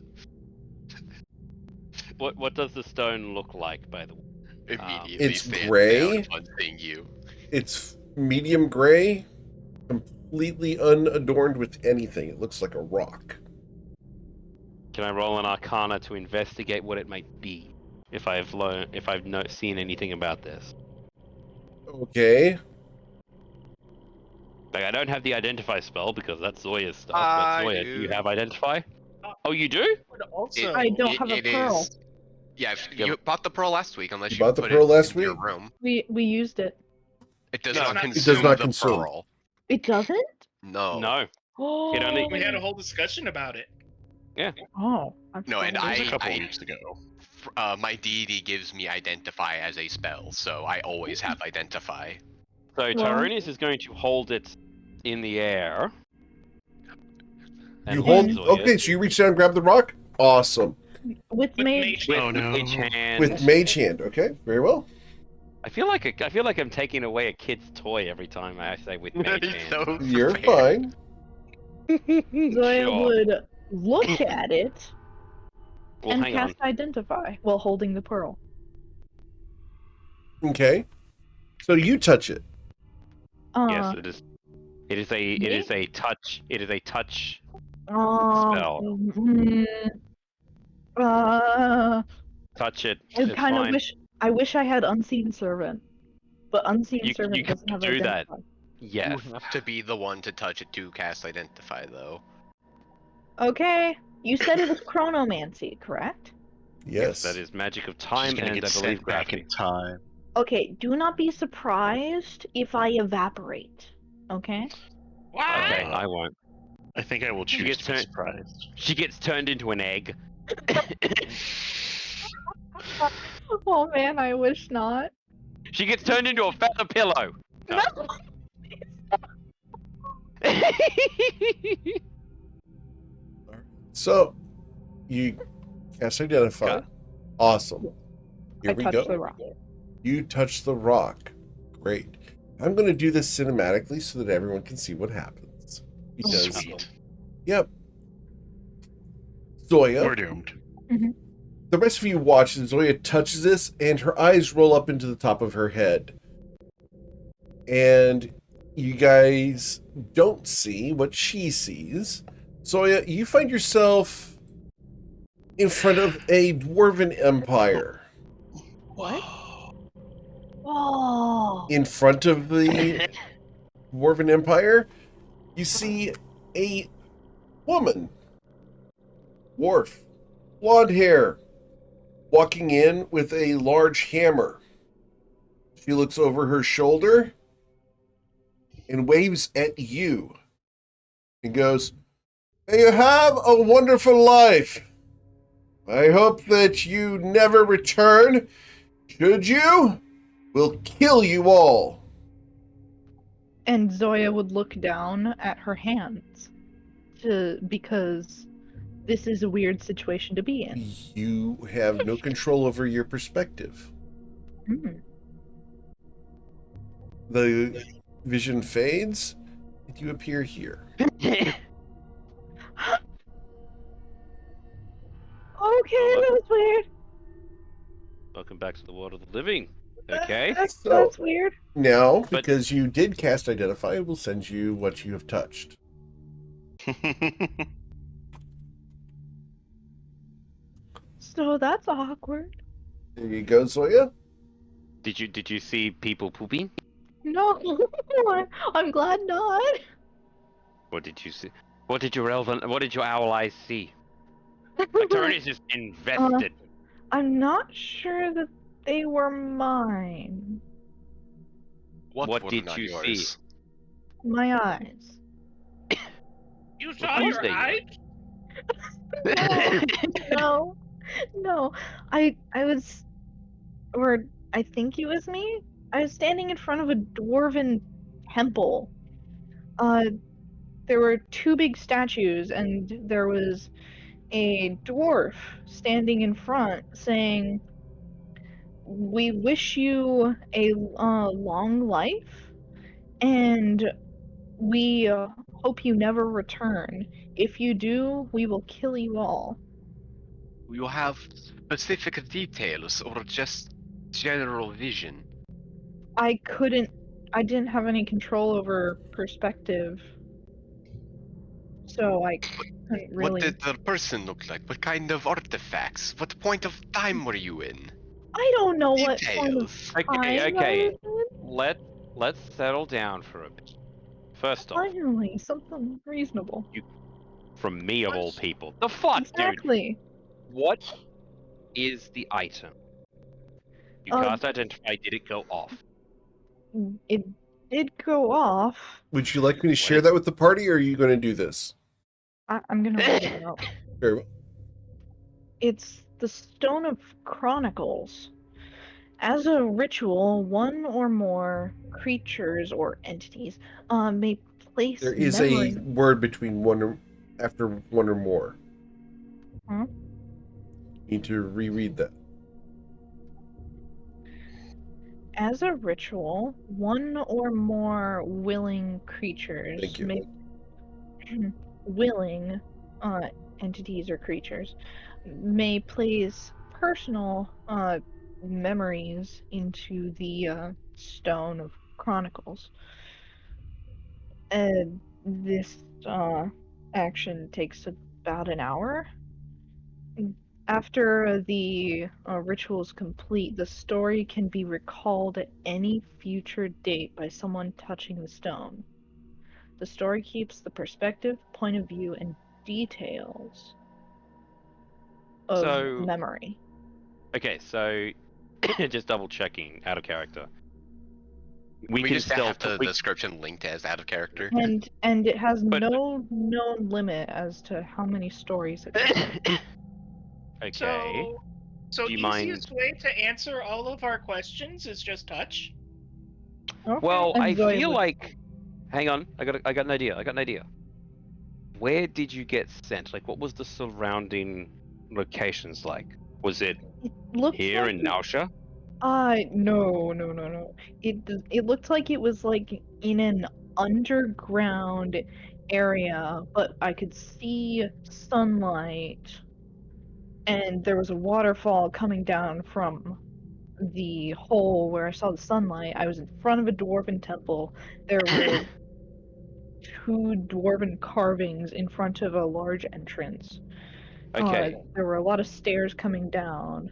What does the stone look like, by the way? Immediately It's stands gray. down on seeing you. It's medium gray, completely unadorned with anything. It looks like a rock. Can I roll an Arcana to investigate what it might be? If I've seen anything about this. Okay. Like I don't have the identify spell because that's Zoya's stuff. I But Zoya, do. do you have identify? Oh, you do? But also, I don't have a it pearl. is- Yeah, you bought the pearl last week, unless You you bought the put pearl it last into your week? room. We used it. It does No, not it consume does not the consume. pearl. It doesn't? No. No. Oh. It only- we had a whole discussion about it. Oh. I'm No, and sorry. It was a couple I- weeks ago. My deity gives me identify as a spell, so I always have identify. So Well- Tyronius is going to hold it in the air. You And hold. Zoya- Okay, so you reach down and grab the rock. Awesome. With With mage. mage. With Oh, no. mage hand. With mage hand. Okay, very well. I feel like I'm taking away a kid's toy every time I say with mage hand. So You're prepared. fine. Zoya Sure. would look at it Well, and hang cast on. identify while holding the pearl. Okay. So you touch it. Yes, it is. It is a. It me? is a touch. It is a touch. Um, Spell. mm, uh, Touch it. I It's kind of fine. wish I had Unseen Servant, but Unseen You Servant doesn't can't have do that. identify. Yes. You have to be the one to touch it to cast identify, though. Okay, you said it was chronomancy, correct? Yes. That is magic of She's time gonna and get I believe sent back gravity. in time. Okay, do not be surprised if I evaporate. Okay? Okay, I won't. I think I will choose gets to be turned- surprised. She gets turned into an egg. Oh man, I wish not. She gets turned into a feather pillow. No. So you cast identify. Got it. Awesome. Here I we touched go. the rock. You touch the rock. Great. I'm going to do this cinematically so that everyone can see what happens. He does. Sweet. Yep. Zoya. We're doomed. The rest of you watch as Zoya touches this, and her eyes roll up into the top of her head. And you guys don't see what she sees. Zoya, you find yourself in front of a dwarven empire. What? Oh. In front of the dwarven empire, you see a woman, dwarf, blonde hair, walking in with a large hammer. She looks over her shoulder and waves at you and goes, "May you have a wonderful life. I hope that you never return. Should you, we'll kill you all." And Zoya would look down at her hands because this is a weird situation to be in. You have no control over your perspective. Hmm. The vision fades, and you appear here. Okay, that was weird. Welcome back to the world of the living. Okay. So- That's weird. Now, But- because you did cast Identify, it will send you what you have touched. So that's awkward. There you go, Zoya. Did you see people pooping? No, I'm glad not. What did you see? What did your owl eyes see? Like Tyranius is invested. I'm not sure that they were mine. What were did not you yours? see? My eyes. You saw was your they eyes? No, no. I was, or I think it was me. I was standing in front of a dwarven temple. There were two big statues, and there was a dwarf standing in front saying, "We wish you a long life, and we hope you never return. If you do, we will kill you all." You have specific details or just general vision? I didn't have any control over perspective, so I couldn't What really. did the person look like? What kind of artifacts? What point of time were you in? I don't know what point of Details. Okay, time I okay. was in. Let's settle down for a bit. First off, Finally, something reasonable. from me of all people. The fuck, dude? Exactly. What is the item? You Uh, cast Identify, did it go off? It did go off. Would you like me to share What? that with the party, or are you going to do this? I'm gonna read it out. Very well. It's the Stone of Chronicles. As a ritual, one or more creatures or entities may place There is memory. a word between after one or more. Huh? You need to reread that. As a ritual, one or more willing creatures Thank you. may willing entities or creatures may place personal memories into the Stone of Chronicles. This action takes about an hour. After the ritual is complete, the story can be recalled at any future date by someone touching the stone. The story keeps the perspective, point of view, and details of So- memory. Okay, so just double checking out of character. We can just still have the description linked as out of character. And it has But- no known limit as to how many stories it can. Okay. So Do you easiest way to answer all of our questions is just touch. Okay. Well, And I Zoe feel would- like. Hang on, I got an idea. Where did you get sent? Like, what was the surrounding locations like? Was it it looked here like in Nausea? no. It looked like it was like in an underground area, but I could see sunlight, and there was a waterfall coming down from the hole where I saw the sunlight. I was in front of a dwarven temple. There were two dwarven carvings in front of a large entrance. Okay. There were a lot of stairs coming down.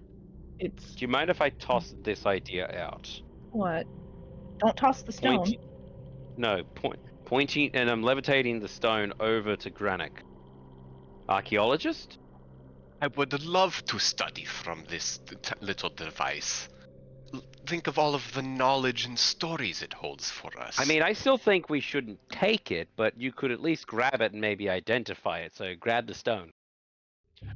It's Do you mind if I toss this idea out? what? Don't toss the stone. Pointing, and I'm levitating the stone over to Granick. Archaeologist? I would love to study from this little device. Think of all of the knowledge and stories it holds for us. I mean, I still think we shouldn't take it, but you could at least grab it and maybe identify it. So grab the stone.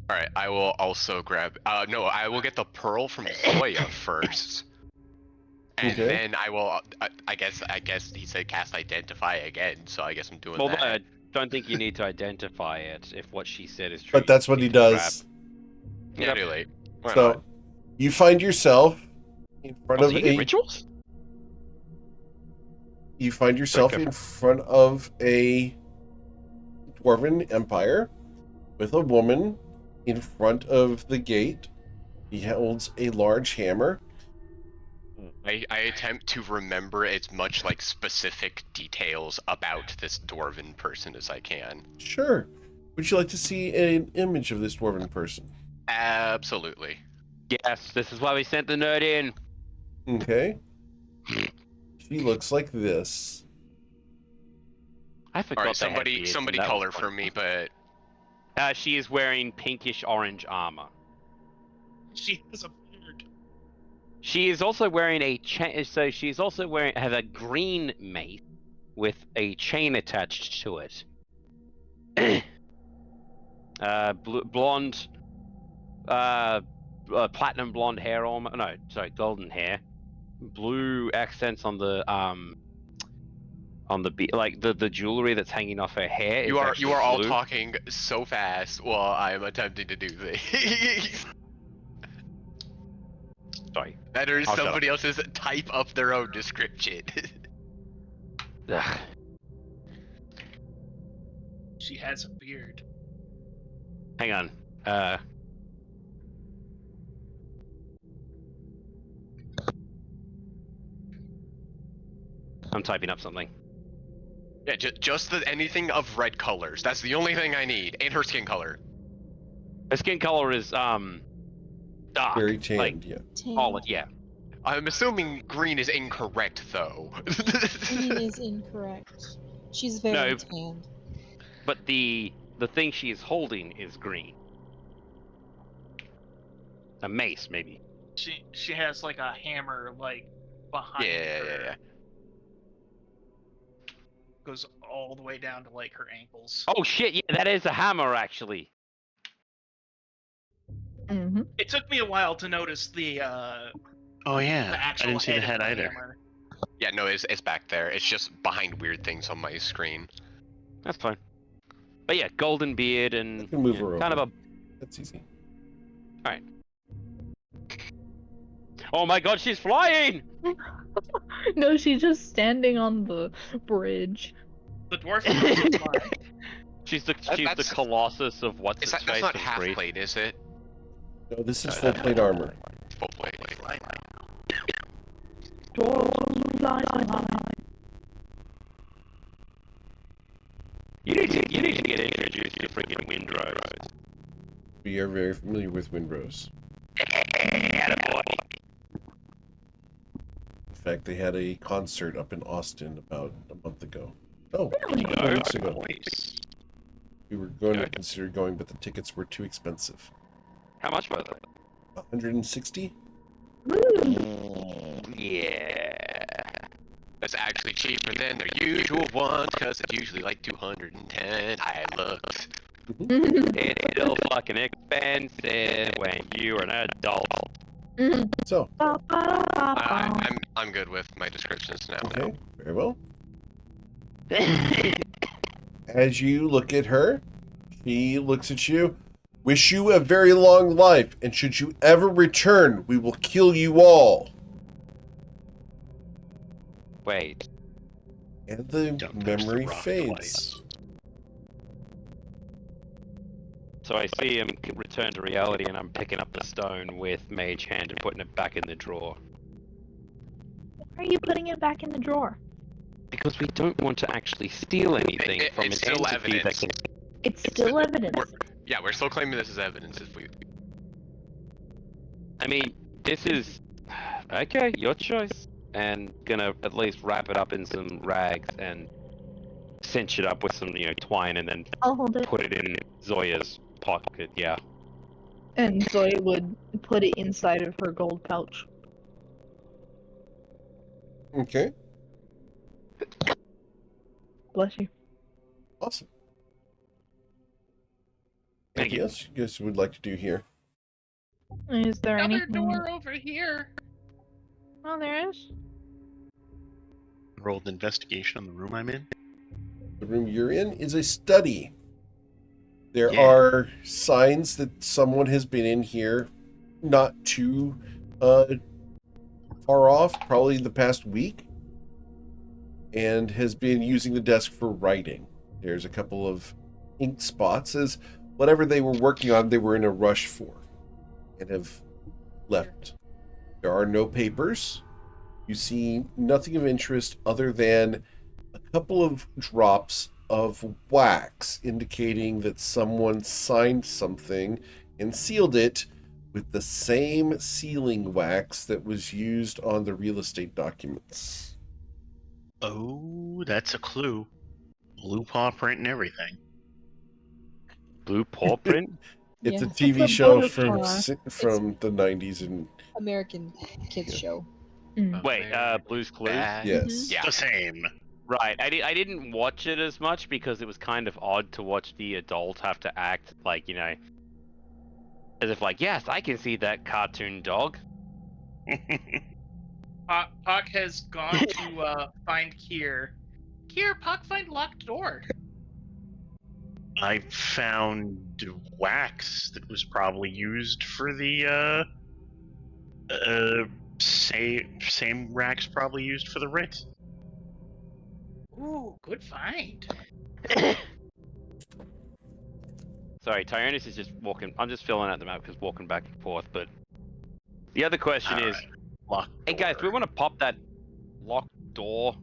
all right, I will also grab. No, I will get the pearl from Zoya first, and Okay. then I will. I guess he said cast identify again, so I guess I'm doing Well, that. I don't think you need to identify it if what she said is true. But that's You what need he to grab- does. Yeah, too late. Why So not? you find yourself in front Oh, of so you get a rituals? you find yourself Okay. in front of a dwarven empire with a woman in front of the gate. He holds a large hammer. I attempt to remember as much like specific details about this dwarven person as I can. Sure. Would you like to see an image of this dwarven person? Absolutely. Yes, this is why we sent the nerd in. Okay. She looks like this. I All forgot right, they had beards, somebody and that was color fun. for me, but She is wearing pinkish orange armor. She has a beard. She is also wearing a chain. So she's also has a green mace with a chain attached to it. Blonde, platinum blonde hair, almost. No, sorry, golden hair. Blue accents on the like the jewelry that's hanging off her hair. you is are all blue. talking so fast while I am attempting to do things. Sorry. That is I'll shut somebody else's type up their own description. Ugh. She has a beard. Hang on. I'm typing up something. Yeah, just anything of red colors. That's the only thing I need, and her skin color. Her skin color is dark. Very tanned, like, yeah. olive, yeah. I'm assuming green is incorrect, though. Green is incorrect. She's very No. tanned. But the thing she is holding is green. A mace, maybe. She has like a hammer like behind her. Yeah. Goes all the way down to like her ankles. Oh shit! Yeah, that is a hammer, actually. Mm-hmm. It took me a while to notice the Oh yeah, the I actual didn't see the head head of the either. hammer. Yeah, no, it's back there. It's just behind weird things on my screen. That's fine. But yeah, golden beard I and can move her kind over. of a. That's easy. Oh my god, she's flying! No, she's just standing on the bridge. The dwarf can also fly. She's the That's- colossus of what's its That's face not from half Creed. plate, is it? No, this is full plate armor. Full plate. You need to get introduced to freaking windrows. We are very familiar with windrows. Attaboy. In fact, they had a concert up in Austin about a month ago. Oh, Really? 4 weeks ago. Nice. We were going to consider going, but the tickets were too expensive. How much was it? 160? Yeah. That's actually cheaper than their usual ones, because it's usually like 210. I looked. It's still fucking expensive when you're an adult. So, I'm good with my descriptions now. okay, very well. As you look at her, she looks at you. Wish you a very long life, and should you ever return, we will kill you all. Wait. And the Don't touch the memory rock fades. twice. So I see him return to reality, and I'm picking up the stone with Mage Hand and putting it back in the drawer. Why are you putting it back in the drawer? Because we don't want to actually steal anything from it's an still entity that evidence. can. It's still evidence. We're still claiming this as evidence. If we, I mean, this is okay. Your choice. And gonna at least wrap it up in some rags and cinch it up with some, twine, and then I'll hold it. put it in Zoya's pocket. Yeah. And Zoe would put it inside of her gold pouch. Okay, Bless you. awesome. Thank Anything you. else you guys would like to do here? Is there Another anything? door over here. Oh, there is. Rolled investigation on the room I'm in. The room you're in is a study. There Yeah. are signs that someone has been in here not too far off, probably the past week, and has been using the desk for writing. There's a couple of ink spots as whatever they were working on, they were in a rush for and have left. There are no papers. You see nothing of interest other than a couple of drops of wax indicating that someone signed something and sealed it with the same sealing wax that was used on the real estate documents. Oh, that's a clue. Blue paw print and everything. Blue paw print? It's a Yeah. TV It's a show butterfly. from the 90s, and American kids show. Wait, Blue's Clues? Bad. yes. Yeah. The same. Right. I didn't watch it as much because it was kind of odd to watch the adult have to act like, you know, as if like, yes, I can see that cartoon dog. Puck has gone to find Kier. Kier, Puck, find locked door. I found wax that was probably used for the same wax probably used for the writ. Ooh, good find. Sorry, Tyrannus is just walking. I'm just filling out the map because walking back and forth. But the other question is, Locked hey guys, do we door. want to pop that locked door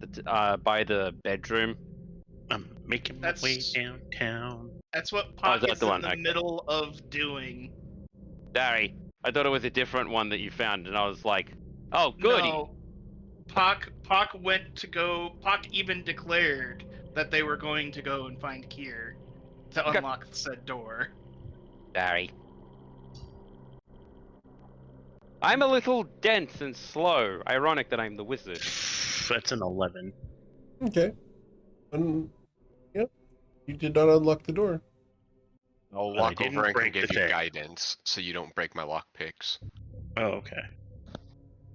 that's by the bedroom? I'm making my That's- way downtown. That's what Oh, Puck is that is the in one? the Okay. middle of doing. Sorry, I thought it was a different one that you found, and I was like, oh, goody. No. Puck went to go. Puck even declared that they were going to go and find Kier to Okay. unlock said door. Sorry. I'm a little dense and slow. Ironic that I'm the wizard. That's an 11. Okay. Yep. You did not unlock the door. I'll But I walk didn't over and break give the you thing. guidance so you don't break my lock picks. Oh, okay.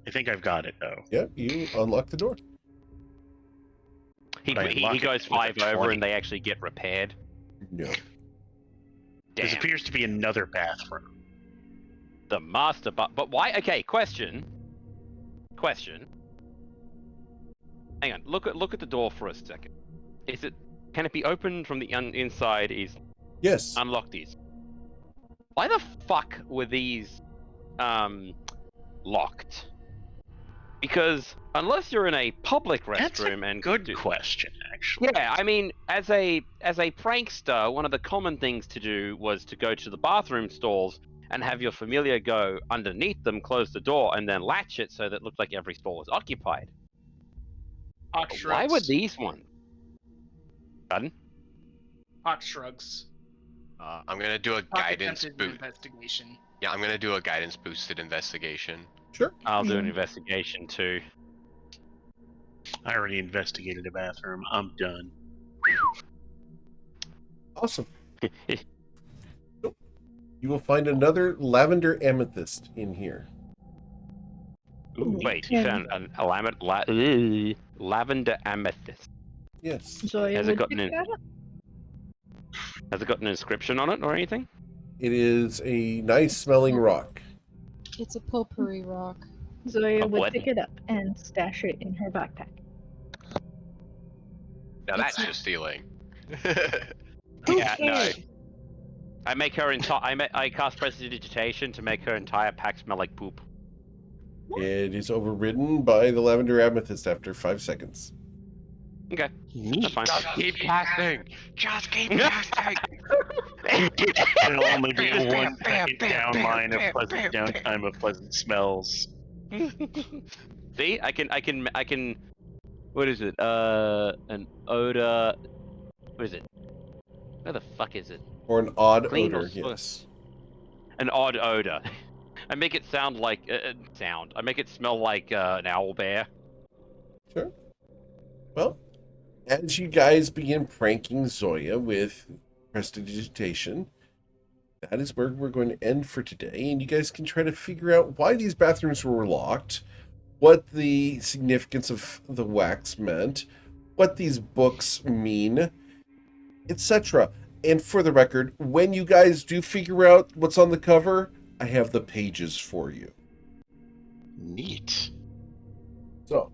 I think I've got it though. Yep, you unlock the door. He But I he unlock it goes with a 5 over 20. and they actually get repaired. No. This Damn. appears to be another bathroom. The master but why? Okay, question. Hang on. Look at the door for a second. Can it be opened from the inside? Is Yes. unlock these? Why the fuck were these locked? Because unless you're in a public That's a restroom and good question, actually. yeah, I mean, as a prankster, one of the common things to do was to go to the bathroom stalls and have your familiar go underneath them, close the door, and then latch it so that it looked like every stall was occupied. Puck Why shrugs. were these ones? Pardon? Puck shrugs. I'm gonna do a Puck guidance attempted an boost. investigation. Yeah, I'm gonna do a guidance boosted investigation. Sure. I'll do an investigation too. I already investigated a bathroom. I'm done. Awesome. You will find another lavender amethyst in here. Wait, you found a lavender amethyst. Yes. Zoya Has it would gotten pick in- that up. Has it got an inscription on it or anything? It is a nice smelling rock. It's a potpourri rock. Zoya Of would what? pick it up and stash it in her backpack. Now that's It's- just stealing. Who Yeah, no. cares? I make her I cast prestidigitation to make her entire pack smell like poop. It is overridden by the lavender amethyst after 5 seconds. Okay, Neat. that's fine. Just keep casting. Just keep casting. It'll only be Bam, a 1 bam, second bam, down bam, line of bam, pleasant bam, downtime of pleasant smells. See, I can. What is it? An odor. What is it? Where the fuck is it? Or an odd Clean or odor, sweat? yes. An odd odor. I make it sound like I make it smell like an owl bear. Sure. Well, as you guys begin pranking Zoya with prestidigitation, that is where we're going to end for today. And you guys can try to figure out why these bathrooms were locked, what the significance of the wax meant, what these books mean, etc. And for the record, when you guys do figure out what's on the cover, I have the pages for you. Neat. So,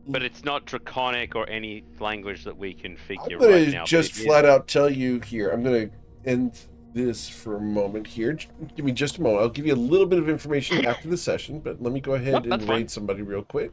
But it's not draconic or any language that we can I'm figure going right to now. but just it is- flat out tell you here. I'm going to end this for a moment here. Give me just a moment. I'll give you a little bit of information after the session, but let me go ahead Nope, that's and fine. raid somebody real quick.